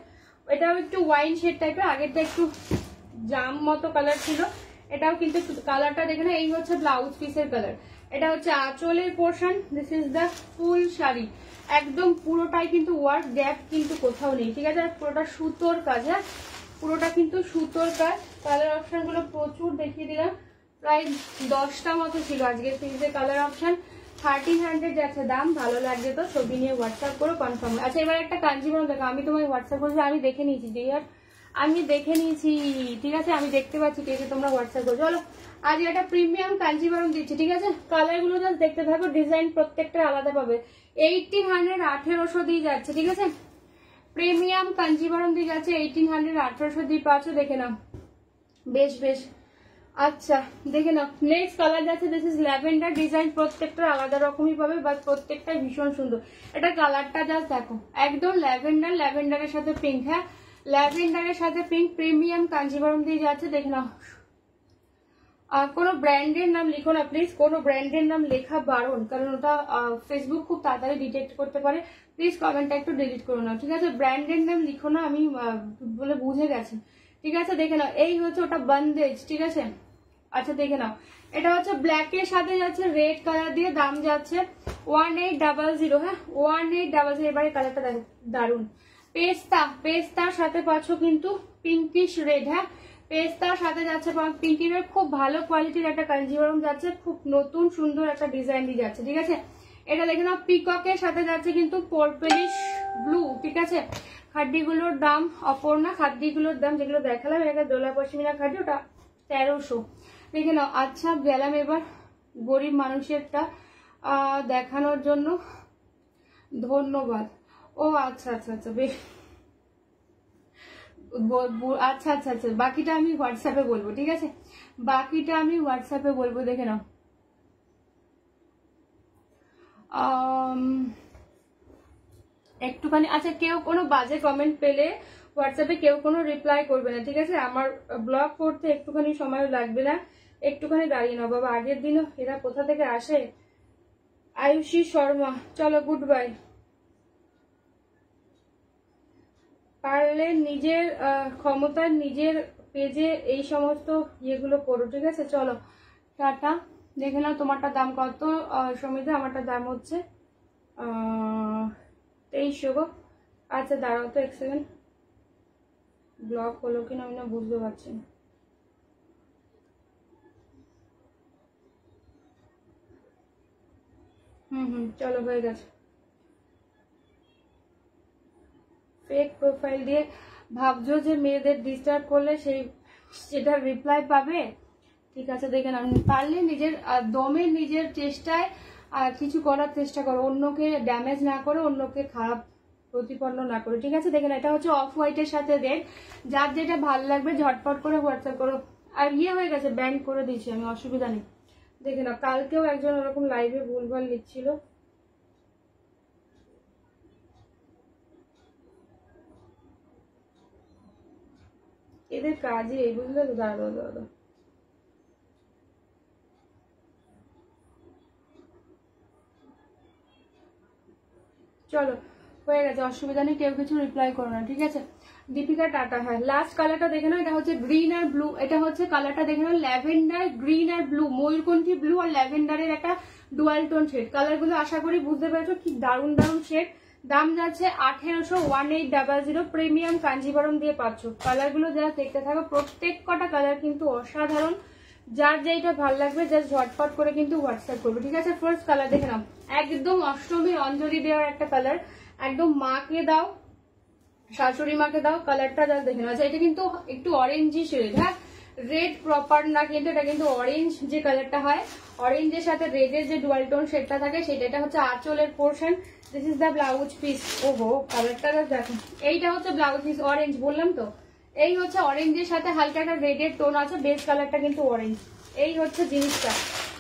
এটাও একটু ওয়াইন শেড টাইপের, আগেরটা একটু জাম মতো কালার ছিল, এটাও কিন্তু কালারটা দেখে নাও। এই হচ্ছে ব্লাউজ পিসের কালার, এটা হচ্ছে আঁচলের পোর্শন, দিস ইজ দ্য ফুল শাড়ি। একদম পুরোটাই কিন্তু ওয়ার্ক, গ্যাপ কিন্তু কোথাও নেই, ঠিক আছে। পুরোটা সুতোর কাজ, হ্যাঁ, পুরোটা কিন্তু সুতোর কাজ। কালার অপশন গুলো প্রচুর দেখিয়ে দিলাম, প্রায় 10টা মতো ছিল আজকে সিরিজে কালার অপশন। 1300 যাচ্ছে দাম, ভালো লাগছে তো ছবি নিয়ে হোয়াটসঅ্যাপ করো কনফার্ম। আচ্ছা, এবার একটা কাঞ্জিবরম দেখো, আমি তোমায় হোয়াটসঅ্যাপ করছি, আমি দেখে নিয়েছি ডিয়ার, আমি দেখে নিয়েছি, ঠিক আছে। আমি দেখতে পাচ্ছি কে কে তোমরা হোয়াটসঅ্যাপ করছো। চলো, আজ একটা প্রিমিয়াম কাঞ্জিবরম দিচ্ছি, ঠিক আছে। কালার গুলো জাস্ট দেখতে থাকো, ডিজাইন প্রত্যেকটা আলাদা পাবে। 1800 1800 দিয়ে যাচ্ছে, ঠিক আছে। প্রিমিয়াম কাঞ্জিবরম দিয়ে যাচ্ছে 1800 1800 দিয়ে পাচ্ছ, দেখে নাও, বেশ বেশ। আচ্ছা, দেখে নাও, নেক্সট কালার যাচ্ছে, দিস ইজ ল্যাভেন্ডার। ডিজাইন প্রত্যেকটা আলাদা রকমই পাবে, বাট প্রত্যেকটাই ভীষণ সুন্দর। এটা কালারটা জাস্ট দেখো, একদম ল্যাভেন্ডার, ল্যাভেন্ডারের সাথে পিঙ্ক। হ্যাঁ, ল্যাভেন্ডারের সাথে পিঙ্ক, প্রিমিয়াম কাঞ্জিবরম দিয়ে যাচ্ছে, দেখে নাও। কোনো ব্র্যান্ডের নাম লিখো না প্লিজ, কোনো ব্র্যান্ডের নাম লেখা বারণ, কারণ ওটা ফেসবুক খুব তাড়াতাড়ি ডিটেক্ট করতে পারে। প্লিজ কমেন্টটা একটু ডিলিট করো না, ঠিক আছে। ব্র্যান্ডের নাম লিখো না, আমি বলে বুঝে গেছি, ঠিক আছে। দেখে নাও, এই হচ্ছে ওটা বন্দেজ, ঠিক আছে। আচ্ছা, দেখে নাও, এটা হচ্ছে ব্ল্যাকের সাথে যাচ্ছে রেড কালার দিয়ে, দাম যাচ্ছে 1800। হ্যাঁ, 1800। এবারে কালারটা দেখো, দারুন। পেস্তা, পেস্তার সাথে পাচ্ছ কিন্তু পিঙ্কিশ রেড। হ্যাঁ, পেস্তার সাথে যাচ্ছে পিঙ্কি রেড, খুব ভালো কোয়ালিটির একটা কাঞ্জিবরম যাচ্ছে, খুব নতুন সুন্দর একটা ডিজাইন দিয়ে যাচ্ছে, ঠিক আছে। এটা দেখে নাও, পিককের সাথে যাচ্ছে কিন্তু পার্পলিশ ব্লু, ঠিক আছে। খাড্ডিগুলোর দাম অপর্ণা, খাড্ডিগুলোর দাম যেগুলো দেখালাম, এটা দোলা পশমিনা খাড্ডি, ওটা 1300, দেখে নাও। আচ্ছা, গেলাম এবার গরিব মানুষেরটা দেখানোর জন্য, ধন্যবাদ। ও আচ্ছা আচ্ছা আচ্ছা, বেশ, আচ্ছা আচ্ছা আচ্ছা, বাকিটা আমি হোয়াটসঅ্যাপে বলবো, ঠিক আছে। বাকিটা আমি হোয়াটসঅ্যাপে বলবো, দেখে নাও। একটুখানি, আচ্ছা, কেউ কোনো বাজে কমেন্ট পেলে হোয়াটসঅ্যাপে কেউ কোনো রিপ্লাই করবে না, ঠিক আছে? আমার ব্লগ করতে একটুখানি সময় লাগবে না, একটুখানি দাঁড়িয়ে নাও বাবা। আগের দিনও এরা কোথা থেকে আসে। আয়ুষী শর্মা, চলো গুড বাই। পারলে নিজের ক্ষমতার নিজের পেজে এই সমস্ত ইয়েগুলো করো, ঠিক আছে? চলো টাটা। দেখে নাও তোমারটা দাম কত সমিতা? আমারটা দাম হচ্ছে 2300 গো। আচ্ছা দাঁড়াও তো এক সেকেন্ড, ব্লক হলো কিনা আমি না বুঝতে পারছি না। চলো হয়ে গেছে। ফেক প্রোফাইল দিয়ে ভাবছো যে মেয়েদের ডিস্টার্ব করলে সেটার রিপ্লাই পাবে? ঠিক আছে দেখে নাও, পারলে নিজের দমে নিজের চেষ্টায় কিছু করার চেষ্টা করো, অন্যকে ড্যামেজ না করে, অন্যকে খারাপ প্রতিপন্ন না করে, ঠিক আছে? দেখেন এটা হচ্ছে অফ হোয়াইটের সাথে রেড, যার যেটা ভালো লাগবে ঝটপট করে হোয়াটসঅ্যাপ করো। আর হয়ে গেছে, ব্যান্ড করে দিয়েছি আমি, অসুবিধা নেই। দেখে নাও কালকেও একজন ওরকম লাইভে ভুলভাল লিখছিল। এদের কাজই এই, বুঝলে তো? দাঁড়া চলো হয়ে গেছে, অসুবিধা নেই, কেউ কিছু রিপ্লাই করো না, ঠিক আছে? দীপিকা টাটা। হ্যাঁ লাস্ট কালারটা দেখে নাও, এটা হচ্ছে গ্রিন আর ব্লু, এটা হচ্ছে কালারটা দেখে নাও ল্যাভেন্ডার, গ্রিন আর ব্লু, ময়ূরকণ্ঠী ব্লু আর ল্যাভেন্ডারের একটা ডুয়াল টোন শেড। কালারগুলো আশা করি বুঝতে পেরেছো, কি দারুণ দারুণ শেড। দাম যাচ্ছে 1800, 1800 প্রিমিয়াম কাঞ্জিভারম দিয়ে পাচ্ছ। কালারগুলো যারা দেখতে থাকো, প্রত্যেক কটা কালার কিন্তু অসাধারণ। যার যেটা ভালো লাগবে জাস্ট ঝটপট করে কিন্তু হোয়াটসঅ্যাপ করবে, ঠিক আছে? ফার্স্ট কালার দেখে নাও, একদম অষ্টমীর অঞ্জলি দেওয়ার একটা কালার, একদম মাকে দাও, শাশুড়ি মাকে দাও, কালারটা জাস্ট দেখে নাও। আচ্ছা এটা কিন্তু একটু অরেঞ্জি শেড, হ্যাঁ রেড প্রপার না, কিন্তু এটা কিন্তু অরেঞ্জ যে কালারটা হয়, অরেঞ্জের সাথে রেডের যে ডুয়াল টোন শেডটা থাকে সেটা। এটা হচ্ছে আঁচলের portion, this is the blouse piece. ওহো কালারটা দেখো, এইটা হচ্ছে ব্লাউজ পিস, অরেঞ্জ বললাম তো। এই হচ্ছে অরেঞ্জের সাথে হালকা একটা রেডের টোন আছে, বেস কালারটা কিন্তু অরেঞ্জ। এই হচ্ছে জিনিসটা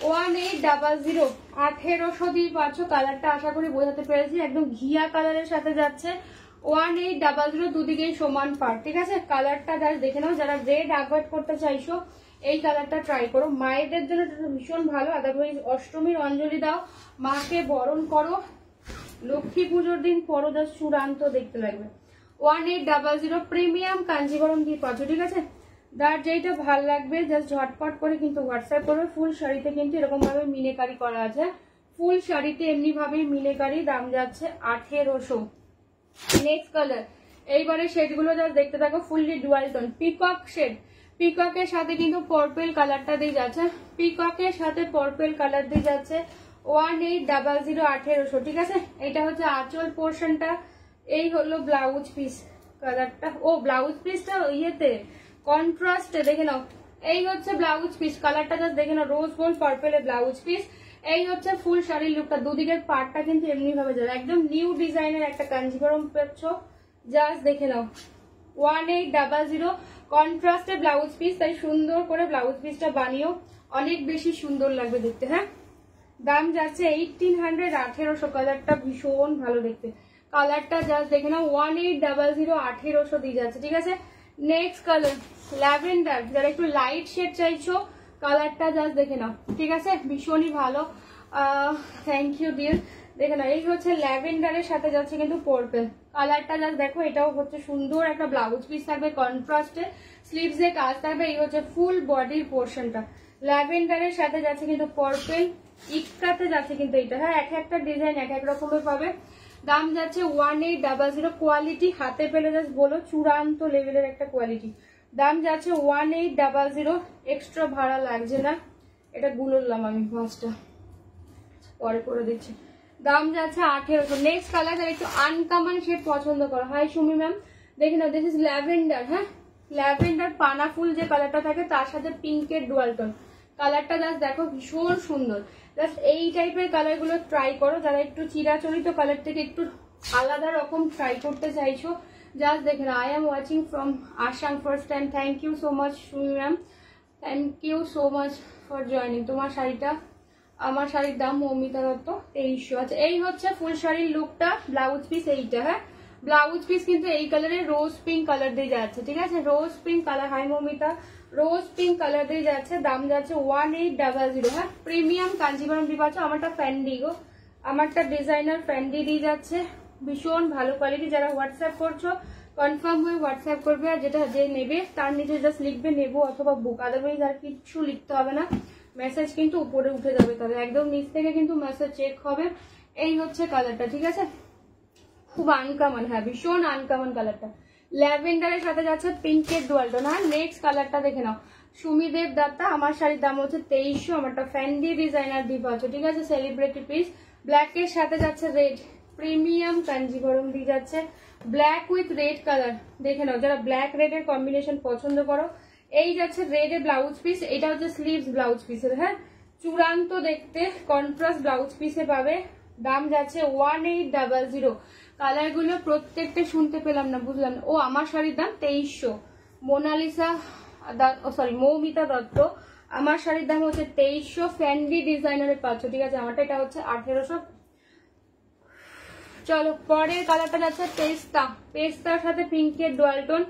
1800, 1800 দিয়ে পাচ্ছ। কালারটা আশা করি বোঝাতে পেরেছি, একদম ঘিয়া কালারের সাথে যাচ্ছে। 1800 দুদিকেই সমান পার, ঠিক আছে? কালারটা জাস্ট দেখে নাও, যারা রেড অ্যাভয়েড করতে চাইছো এই কালারটা ট্রাই করো। মায়েদের জন্য ভীষণ ভালো, আদারওয়াইজ অষ্টমীর অঞ্জলি দাও, মাকে বরণ করো, লক্ষ্মী পুজোর দিন পরো, জাস্ট চূড়ান্ত দেখতে লাগবে। 1800 প্রিমিয়াম কাঞ্জিভরম দিয়ে পাচ্ছ, ঠিক আছে? যার যেটা ভাল লাগবে জাস্ট ঝটপট করে কিন্তু হোয়াটসঅ্যাপ করবে। ফুল শাড়িতে কিন্তু এরকম ভাবে মিনেকারি করা আছে, ফুল শাড়িতে এমনি ভাবে মিনেকারি। দাম যাচ্ছে 1800। নেক্সট কালার, এইবারে শেড গুলো যা দেখতে থাকো, fully dual tone peacock shade. পিককের সাথে কিন্তু পার্পল কালারটা দিয়ে যাচ্ছে, পিককের সাথে পার্পল কালার দিয়ে যাচ্ছে 1800, 1800, ঠিক আছে? এটা হচ্ছে আঁচল পোর্শনটা, এই হলো ব্লাউজ পিস। কালারটা ব্লাউজ পিসটা ইয়েতে কন্ট্রাস্টে দেখে নাও, এই হচ্ছে ব্লাউজ পিস। কালারটা জাস্ট দেখে নাও, রোজ গোল্ড পার্পেলের ব্লাউজ পিস। এই হচ্ছে ফুল শাড়ির লুকটা, দুদিকের পার্টটা কিন্তু এমনি ভাবে যাবে, একদম নিউ ডিজাইনের একটা কাঞ্জিভরম পাচ্ছ, জাস্ট দেখে নাও। 1800 কন্ট্রাস্টে ব্লাউজ পিস, তাই সুন্দর করে ব্লাউজ পিসটা বানিয়েও অনেক বেশি সুন্দর লাগবে দেখতে, হ্যাঁ? দাম যাচ্ছে 1800, 1800। কালারটা ভীষণ ভালো দেখতে, কালারটা জাস্ট দেখে নাও 1800, 1800 দিয়ে যাচ্ছে, ঠিক আছে? নেক্সট কালার ল্যাভেন্ডার, যারা একটু লাইট শেড চাইছো কালারটা জাস্ট দেখে নাও, ঠিক আছে? ভীষণই ভালো, থ্যাংক ইউ ডিয়ার। দেখে নাও, এই হচ্ছে ল্যাভেন্ডারের সাথে যাচ্ছে কিন্তু পার্পল। কালারটা জাস্ট দেখো, এটাও হচ্ছে সুন্দর একটা ব্লাউজ পিস থাকবে কন্ট্রাস্টে, স্লিভস এ কাজ থাকবে। এই হচ্ছে ফুল বডির পোর্শনটা, ল্যাভেন্ডারের সাথে যাচ্ছে কিন্তু পার্পল, ইকটাতে যাচ্ছে কিন্তু এটা, হ্যাঁ এক একটা ডিজাইন এক এক রকমের পাবে। দাম যাচ্ছে 1800, কোয়ালিটি হাতে পেলে জাস্ট বলো চূড়ান্ত লেভেলের একটা কোয়ালিটি। দাম যাচ্ছে 1800, এক্সট্রা ভাড়া লাগছে না, এটা গুলোলাম আমি ফার্স্টটা, পরে করে দিচ্ছি। দাম যাচ্ছে 1800। নেক্সট কালার, যারা একটু আনকমন শেড পছন্দ করো, হাই সুমি ম্যাম, দেখে নাও, দিস ইজ ল্যাভেন্ডার, হ্যাঁ ল্যাভেন্ডার পানা ফুল যে কালারটা থাকে তার সাথে পিঙ্কের ডুয়াল টোন। কালারটা জাস্ট দেখো ভীষণ সুন্দর, জাস্ট এই টাইপের কালার গুলো ট্রাই করো, যারা একটু চিরাচরিত কালার থেকে একটু আলাদা রকম ট্রাই করতে চাইছো। জাস্ট দেখে নাও, I am watching from Assam first time, thank you so much Sumi ma'am, thank you so much for joining. তোমার শাড়িটা, আমার শাড়ির দাম মৌমিতা দত্ত 2300। আচ্ছা এই হচ্ছে ফুল শাড়ির লুকটা, ব্লাউজ পিস এইটা, হ্যাঁ ব্লাউজ পিস কিন্তু এই কালারের রোজ পিঙ্ক কালার দিয়ে যাচ্ছে, ঠিক আছে, rose pink colour. Hi Momita, rose pink colour দিয়ে যাচ্ছে, দাম যাচ্ছে 1800। হ্যাঁ, প্রিমিয়াম কাঞ্জিভারম দিয়ে পাচ্ছ। আমারটা ফ্যান্ডি গো, আমারটা ডিজাইনার ফ্যান্ডি দিয়ে যাচ্ছে, ভীষণ ভালো কোয়ালিটি। যারা হোয়াটসঅ্যাপ করছো কনফার্ম হয়ে হোয়াটসঅ্যাপ করবে, আর যেটা যে নেবে তার নিচে জাস্ট লিখবে নেবো অথবা বুক, আদারওয়াইজ আর কিছু লিখতে হবে না, মেসেজ কিন্তু উপরে উঠে যাবে। তবে একদম নিচ থেকে কিন্তু মেসেজ চেক হবে। এই হচ্ছে কালারটা, ঠিক আছে, খুব আনকমন, হ্যাঁ ভীষণ আনকমন কালারটা। ল্যাভেন্ডারের সাথে যাচ্ছে পিঙ্কের ডুয়ালটোন। হ্যাঁ, নেক্সট কালারটা দেখে নাও, সুমিদেব দত্তা। আমার শাড়ির দাম হচ্ছে 2300, আমারটা ফ্যান্ডি ডিজাইনার দিয়ে পাচ্ছ, ঠিক আছে, সেলিব্রিটি পিস। ব্ল্যাকের সাথে যাচ্ছে রেড, প্রিমিয়াম কাঞ্জিভরম দিয়ে যাচ্ছে, ব্ল্যাক উইথ রেড কালার। দেখে নাও, যারা ব্ল্যাক রেড এর কম্বিনেশন পছন্দ করো, এই যাচ্ছে রেড এর ব্লাউজ পিস। এটা হচ্ছে স্লিভস ব্লাউজ পিসের। হ্যাঁ, চূড়ান্ত দেখতে কন্ট্রাস্ট ব্লাউজ পিসে পাবে, দাম যাচ্ছে 1800। কালার গুলো প্রত্যেকটা শুনতে পেলাম না, বুঝলাম না। ও, আমার শাড়ির দাম 2300। মোনালিসা, সরি মৌমিতা দত্ত, আমার শাড়ির দাম হচ্ছে 2300, ফ্যান্ডি ডিজাইনারের পাচ্ছ, ঠিক আছে, আমারটা এটা হচ্ছে 1800। চলো পরের কালারটা যাচ্ছে পেস্তা, পেস্তার সাথে পিঙ্কের ডুয়ালটোন।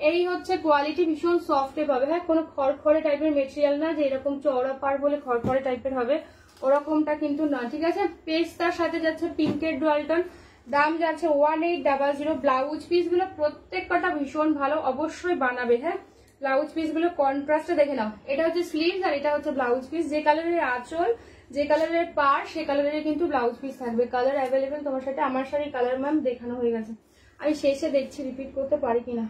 এই হচ্ছে কোয়ালিটি, ভীষণ সফটে পাবে। হ্যাঁ, কোনো খড়খড়ে টাইপের মেটেরিয়াল না যে এরকম চওড়া পার বলে খড়খড়ে টাইপের হবে, ওরকমটা কিন্তু না, ঠিক আছে। পেস্তার সাথে যাচ্ছে পিঙ্কের ডুয়ালটোন, দাম যাচ্ছে 1800। ব্লাউজ পিস গুলো প্রত্যেক কটা ভীষণ ভালো, অবশ্যই বানাবে। হ্যাঁ, ব্লাউজ পিস গুলো কন্ট্রাস্টে দেখে নাও, এটা হচ্ছে স্লিভস আর এটা হচ্ছে ব্লাউজ পিস। যে কালারের আঁচল, যে কালারের পার, সে কালারের কিন্তু ব্লাউজ পিস থাকবে। কালার অ্যাভেলেবেল তোমার সাথে। আমার শাড়ির কালার ম্যাম দেখানো হয়ে গেছে, আমি শেষে দেখছি রিপিট করতে পারি কিনা।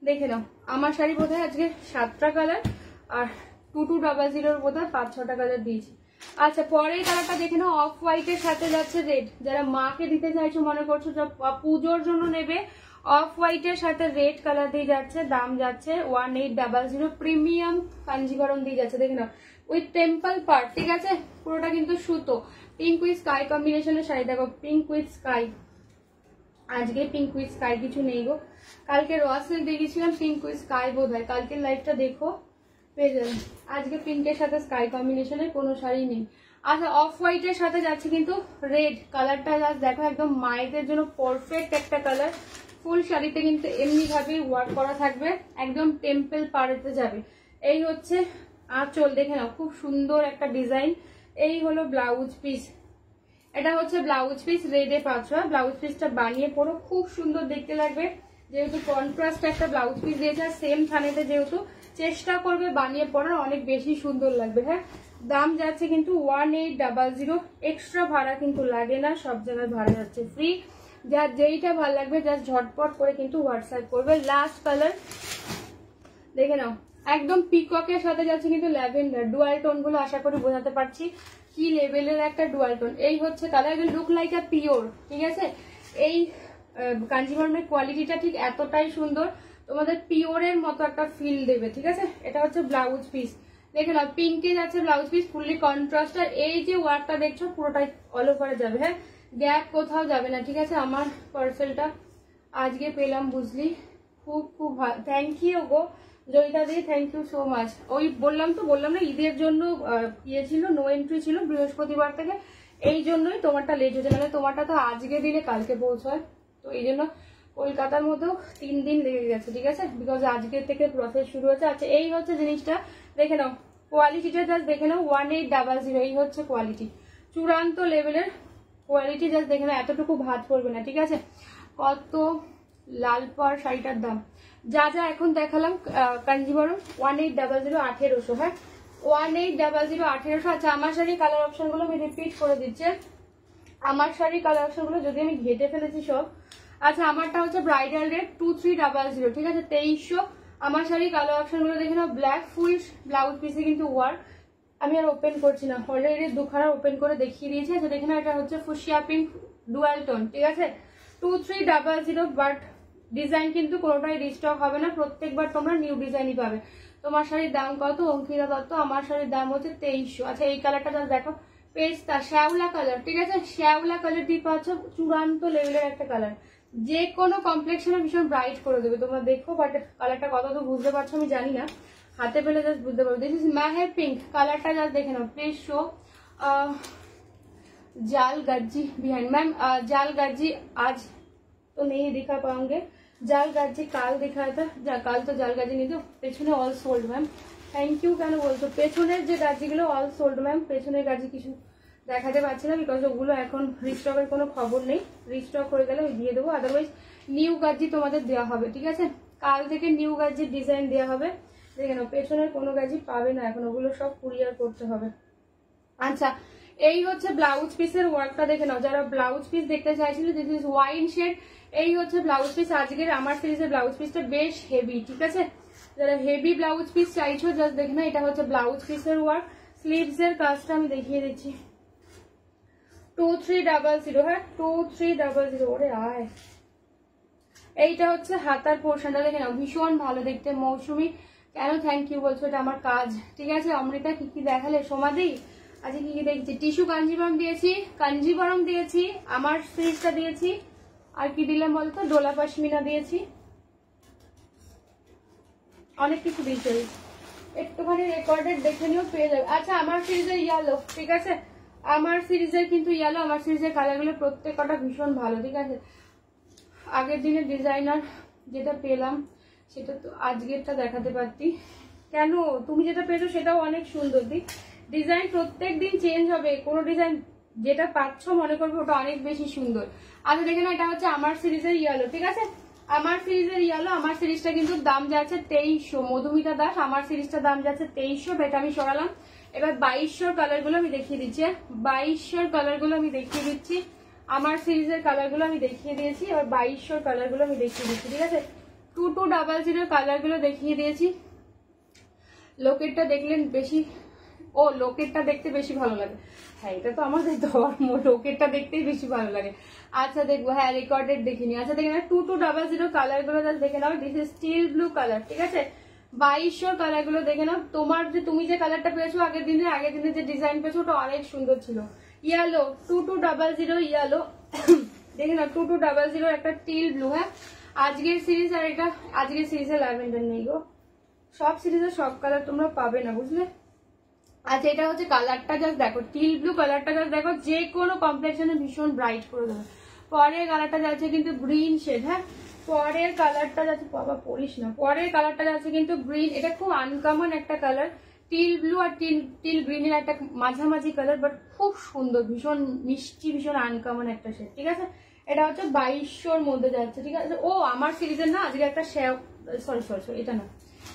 দেখে নাও, আমার শাড়ি বোধহয় আজকে 7টা কালার, আর 2200 বোধহয় 5-6টা কালার দিয়েছি। আচ্ছা, পরের কালারটা দেখে নাও, অফ হোয়াইটের সাথে যাচ্ছে রেড। যারা মাকে দিতে চাইছো, মনে করছো পুজোর জন্য নেবে, অফ হোয়াইটের সাথে রেড কালার দিয়ে যাচ্ছে, দাম যাচ্ছে 1800। প্রিমিয়াম কাঞ্জিভরম দিয়ে যাচ্ছে, দেখে নাও, উইথ টেম্পল পার্ট, ঠিক আছে, পুরোটা কিন্তু সুতো। পিঙ্ক উইথ স্কাই কম্বিনেশনের শাড়ি, দেখো পিঙ্ক উইথ স্কাই। আজকে পিঙ্ক উইথ স্কাই কিছু নেই গো, কালকে রসেল দেখেছিলাম পিঙ্ক উইথ স্কাই বোধ হয়, কালকের লাইভটা দেখো পেয়ে যাবেন। আজকে পিঙ্কের সাথে স্কাই কম্বিনেশনের কোনো শাড়ি নেই। আচ্ছা, অফ হোয়াইটের সাথে যাচ্ছে কিন্তু রেড কালারটা, জাস্ট দেখো, একদম মায়েদের জন্য পারফেক্ট একটা কালার। ফুল শাড়িতে কিন্তু এমনি ভাবে ওয়ার্ক করা থাকবে, একদম টেম্পল পাড়েতে যাবে। এই হচ্ছে আঁচল, দেখে নাও, খুব সুন্দর একটা ডিজাইন। এই হলো ব্লাউজ পিস, এটা হচ্ছে ব্লাউজ পিস, রেডে পাচ্ছ। ব্লাউজ পিসটা বানিয়ে পরো, খুব সুন্দর দেখতে লাগবে, যেহেতু কন্ট্রাস্ট একটা ব্লাউজ পিস দিয়েছে, সেম থানেতে যেহেতু, চেষ্টা করবে বানিয়ে পরার, অনেক বেশি সুন্দর লাগবে। হ্যাঁ, দাম যাচ্ছে কিন্তু 1800। এক্সট্রা ভাড়া কিন্তু লাগে না, সব জায়গায় ভাড়া যাচ্ছে ফ্রি। যার যেইটা ভালো লাগবে জাস্ট ঝটপট করে কিন্তু হোয়াটসঅ্যাপ করবে। লাস্ট কালার দেখে নাও, একদম পিককের সাথে যাচ্ছে কিন্তু ল্যাভেন্ডার। ডুয়াল টোন গুলো আশা করি বোঝাতে পারছি কি লেভেলের একটা ডুয়াল টোন। এই হচ্ছে colour, look like a pure, ঠিক আছে। এই কাঞ্জিভরমের কোয়ালিটিটা ঠিক এতটাই সুন্দর, তোমাদের পিওরের মতো একটা ফিল দেবে, ঠিক আছে। এটা হচ্ছে ব্লাউজ পিস, দেখে নাও, পিঙ্কে যাচ্ছে ব্লাউজ পিস, ফুললি কন্ট্রাস্ট। আর এই যে ওয়ার্কটা দেখছো পুরোটাই অল ওভারে যাবে। হ্যাঁ, গ্যাপ কোথাও যাবে না, ঠিক আছে। আমার পার্সেলটা আজকে পেলাম, বুঝলি, খুব খুব ভালো। থ্যাংক ইউ গো Joyita di, thank you so much. ওই বললাম না ঈদের জন্য ইয়ে ছিল, নো এন্ট্রি ছিল বৃহস্পতিবার থেকে, এই জন্যই তোমারটা লেট হয়েছে, মানে তোমারটা তো আজকে দিলে কালকে পৌঁছয়, তো এই জন্য কলকাতার মধ্যেও 3 দিন লেগে গেছে, ঠিক আছে, বিকজ আজকে থেকে প্রসেস শুরু হচ্ছে। আচ্ছা, এই হচ্ছে জিনিসটা, দেখে নাও, কোয়ালিটিটা জাস্ট দেখে নাও, 1800। এই হচ্ছে কোয়ালিটি, চূড়ান্ত লেভেলের কোয়ালিটি, জাস্ট দেখে নাও, এতটুকু ভাত পড়বে না, ঠিক আছে। কত লাল পাড় শাড়িটার দাম, যা যা এখন দেখালাম কাঞ্জিভরম 1800, 1800। হ্যাঁ, 1800, 1800। আচ্ছা, আমার শাড়ির কালার অপশন গুলো আমি রিপিট করে দিচ্ছি। আমার শাড়ির কালার অপশন গুলো যদি আমি ঘেটে ফেলেছি সব। আচ্ছা, আমারটা হচ্ছে ব্রাইডাল রেড 2300, ঠিক আছে, 2300। আমার শাড়ির কালার অপশন গুলো দেখে নাও, ব্ল্যাক ফুল ব্লাউজ পিসে কিন্তু ওয়ার্ক, আমি আর ওপেন করছি না, অলরেডি দুখানা ওপেন করে দেখিয়ে দিয়েছি। আচ্ছা, দেখে নাও, এটা হচ্ছে ফুশিয়া পিঙ্ক ডুয়াল টোন, ঠিক আছে, 2300। বাট ডিজাইন কিন্তু কোনোটাই রিস্টক হবে না, প্রত্যেকবার তোমরা নিউ ডিজাইনই পাবে। তোমার শাড়ির দাম কত অঙ্কিতা দত্ত? আমার শাড়ির দাম হচ্ছে 2300। আচ্ছা, এই কালারটা জাস্ট দেখো, পেস্তা শ্যাওলা কালার, ঠিক আছে, শ্যাওলা কালার দিয়ে পাচ্ছ, চূড়ান্ত লেভেলের একটা কালার, যে কোনো কমপ্লেক্সনে ভীষণ ব্রাইট করে দেবে। তোমরা দেখো, বাট কালারটা কত তো বুঝতে পারছো আমি জানি না, হাতে পেলে জাস্ট বুঝতে পারবো। দিস ইজ মেহের পিঙ্ক কালারটা, জাস্ট দেখে নাও, প্লিজ শো। জাল গাজি বিহাইন্ড ম্যাম, জাল গাজি আজ तो नहीं दिखा पाओगे। জাল গাজি কাল दिखाया था, কাল তো জাল গাজি নিয়ে, পেছনে all sold ma'am. Thank you কেন বলতো, পেছনের যে গাজিগুলো অল সোল্ড ম্যাম, পেছনের গাজি কিছু দেখাতে পারছি না বিকজ ওগুলো এখন রিস্টকের কোনো খবর নেই, রিস্টক হয়ে গেলে ওই দিয়ে দেবো, আদারওয়াইজ নিউ গাজি তোমাদের দেওয়া হবে, ঠিক আছে? কাল থেকে নিউ গাজির ডিজাইন দেওয়া হবে। দেখে নাও পেছনের কোনো গাজি পাবে না এখন, ওগুলো সব কুরিয়ার করতে হবে। আচ্ছা, এই হচ্ছে ব্লাউজ পিসের ওয়ার্কটা দেখে নাও, যারা ব্লাউজ পিস দেখতে চাইছিল, দিস ইজ ওয়াইন শেড, এই হচ্ছে ব্লাউজ পিস। আজকের আমার সিরিজের ব্লাউজ পিসটা বেশ হেভি, ঠিক আছে? যারা হেভি ব্লাউজ পিস চাইছো জাস্ট দেখে না, এটা হচ্ছে ব্লাউজ পিসের ওয়ার্ক। স্লিভস এর কাজটা আমি দেখিয়ে দিচ্ছি, 2300, হ্যাঁ 2300, ওরে আয়। এইটা হচ্ছে হাতার পোর্শনটা দেখে নাও, ভীষণ ভালো দেখতে। মৌসুমি কেন থ্যাংক ইউ বলছো, এটা আমার কাজ, ঠিক আছে? অমৃতা কি কি দেখালে? সোমাদি আজকে কি কি দেখছি, টিস্যু কাঞ্জিবরম দিয়েছি, কাঞ্জিবরম দিয়েছি, আমার সিরিজটা দিয়েছি, আর কি দিলাম বলতো, ডোলা পশমিনা দিয়েছি, অনেক কিছু দিয়েছি। একটুখানি রেকর্ডেড দেখে নিও, পেয়ে যাবে। আচ্ছা, আমার সিরিজের ইয়েলো, ঠিক আছে? আমার সিরিজের কিন্তু ইয়েলো, আমার সিরিজের কালারগুলো প্রত্যেকটা ভীষণ ভালো, ঠিক আছে? আগের দিনের ডিজাইনার যেটা পেলাম সেটা তো আজকেরটা দেখাতে পারতি, কেন? তুমি যেটা পেয়েছো সেটাও অনেক সুন্দর, ডিজাইন প্রত্যেক দিন চেঞ্জ হবে, কোনো ডিজাইন যেটা পাচ্ছ মনে করবে ওটা অনেক বেশি সুন্দর। আচ্ছা দেখে না, এটা হচ্ছে আমার সিরিজের ইয়েলো, ঠিক আছে? আমার সিরিজের ইয়েলো, আমার সিরিজটা কিন্তু দাম যাচ্ছে 2300। মধুমিতা দাস, আমার সিরিজটা দাম যাচ্ছে 2300, এটা আমি সরালাম। এবার 2200 কালার গুলো আমি দেখিয়ে দিচ্ছি, 2200 কালার গুলো আমি দেখিয়ে দিচ্ছি। আমার সিরিজের কালার গুলো আমি দেখিয়ে দিয়েছি, এবার 2200 কালার গুলো আমি দেখিয়ে দিচ্ছি, ঠিক আছে? 2200 কালার গুলো দেখিয়ে দিয়েছি। লোকেরটা দেখলেন বেশি, ও লোকেরটা দেখতে বেশি ভালো লাগে, হ্যাঁ এটা তো আমাদের ধর্ম, লোকেরটা দেখতেই বেশি ভালো লাগে। আচ্ছা দেখবো, হ্যাঁ রেকর্ডেড দেখিনি। আচ্ছা দেখে নাও 2200 কালার গুলো দেখে নাও, this is steel blue colour, ঠিক আছে? 2200 কালার গুলো দেখে নাও। তোমার যে তুমি যে কালারটা পেয়েছো আগের দিনে যে ডিজাইন পেয়েছো ওটা অনেক সুন্দর ছিল। ইয়েলো 2200 ইয়েলো দেখে নাও, 2200 একটা টিল ব্লু, হ্যাঁ আজকের সিরিজ, আর এটা আজকের সিরিজে ল্যাভেন্ডার নেই গো, সব সিরিজে সব কালার তোমরা পাবে না, বুঝলে? আচ্ছা, এটা হচ্ছে কালারটা জাস্ট দেখো, টিল ব্লু কালারটা জাস্ট দেখো, যে কোনো কমপ্লেক্সনে ভীষণ ব্রাইট করে দেবে। পরের কালারটা যাচ্ছে কিন্তু গ্রিন শেড, হ্যাঁ পরের কালারটা যাচ্ছে, বাবা পড়িস না, পরের কালারটা যাচ্ছে কিন্তু গ্রিন, এটা খুব আনকমন একটা কালার, টিল ব্লু আর টিল গ্রিনের একটা মাঝামাঝি কালার, বাট খুব সুন্দর, ভীষণ মিষ্টি, ভীষণ আনকমন একটা শেড, ঠিক আছে? এটা হচ্ছে 2200-র মধ্যে যাচ্ছে, ঠিক আছে? ও আমার সিরিজের না আজকে একটা সরি এটা না,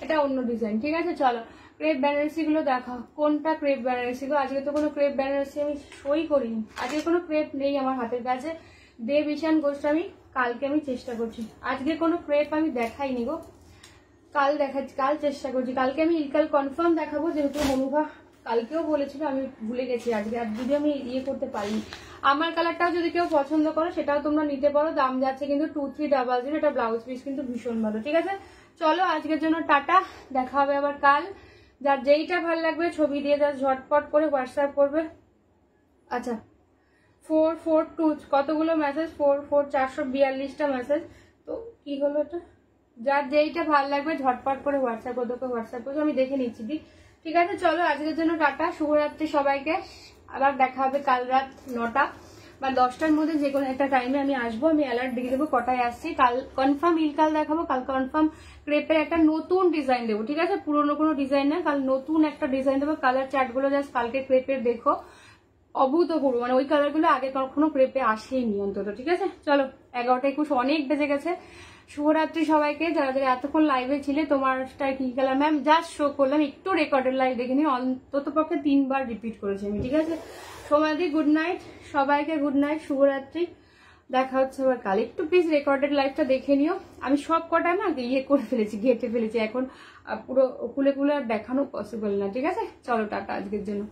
এটা অন্য ডিজাইন, ঠিক আছে? চলো ক্রেপ বেনারসি গুলো দেখা, কোনটা ক্রেপ বেনারসি গো? আজকে তো কোনো ক্রেপ বেনারসি আমি সই করিনি, আজকে কোনো ক্রেপ নেই আমার হাতের কাছে। দেব ঈশান গোস্বামী, কালকে আমি চেষ্টা করছি, আজকে কোনো ক্রেপ আমি দেখাইনি গো, কাল দেখাচ্ছি, কাল চেষ্টা করছি, কালকে আমি ইলকাল কনফার্ম দেখাবো, যেহেতু মনুভা কালকেও বলেছিল, আমি ভুলে গেছি আজকে, আর যদি আমি ইয়ে করতে পারিনি। আমার কালারটাও যদি কেউ পছন্দ করো সেটাও তোমরা নিতে পারো, দাম যাচ্ছে কিন্তু 2300, এটা ব্লাউজ পিস কিন্তু ভীষণ ভালো, ঠিক আছে? চলো আজকের জন্য টাটা, দেখা হবে আবার কাল। যার যেইটা ভালো লাগবে ছবি দিয়ে যা ঝটপট করে হোয়াটসঅ্যাপ করবে। আচ্ছা 442 কতগুলো মেসেজ, 442টা মেসেজ, তো কি হলো এটা? যার যেইটা ভালো লাগবে ঝটপট করে হোয়াটসঅ্যাপ ওদেরকে হোয়াটসঅ্যাপ করবে, আমি দেখে নিচ্ছি, ঠিক আছে? চলো আজকের জন্য টাটা, শুভরাত্রি সবাইকে, আবার দেখা হবে কাল রাত 9টা বা 10টার মধ্যে, যে কোনো একটা টাইমে আমি আসবো, আমি অ্যালার্ট দিয়ে দেবো কটায় আসছি। কাল কনফার্ম ইলকাল দেখাবো, কাল কনফার্ম ক্রেপের একটা নতুন ডিজাইন দেবো, ঠিক আছে? পুরোনো কোনো ডিজাইন না, কাল নতুন একটা ডিজাইন দেবো। কালার চার্টগুলো জাস্ট কালকে ক্রেপের দেখো, অভূতপূর্ব, মানে ওই কালারগুলো আগে কখনো ক্রেপে আসেনি অন্তত, ঠিক আছে? চলো 11:21 অনেক বেজে গেছে, শুভরাত্রি সবাইকে। যারা যারা এতক্ষণ লাইভে ছিলে, তোমারটা কি কালার ম্যাম? জাস্ট শো করলাম, একটু রেকর্ডেড লাইভ দেখে নিই, অন্তত পক্ষে 3 বার রিপিট করেছি আমি, ঠিক আছে? সমাধি গুড নাইট সবাইকে, গুড নাইট, শুভরাত্রি, দেখা হচ্ছে আবার কাল। একটু প্লিজ রেকর্ডেড লাইভটা দেখে নিও, আমি সব কটা না ইয়ে করে ফেলেছি, ঘেটে ফেলেছি, এখন পুরো খুলে খুলে আর দেখানো পসিবল না, ঠিক আছে? চলো টাটা আজকের জন্য।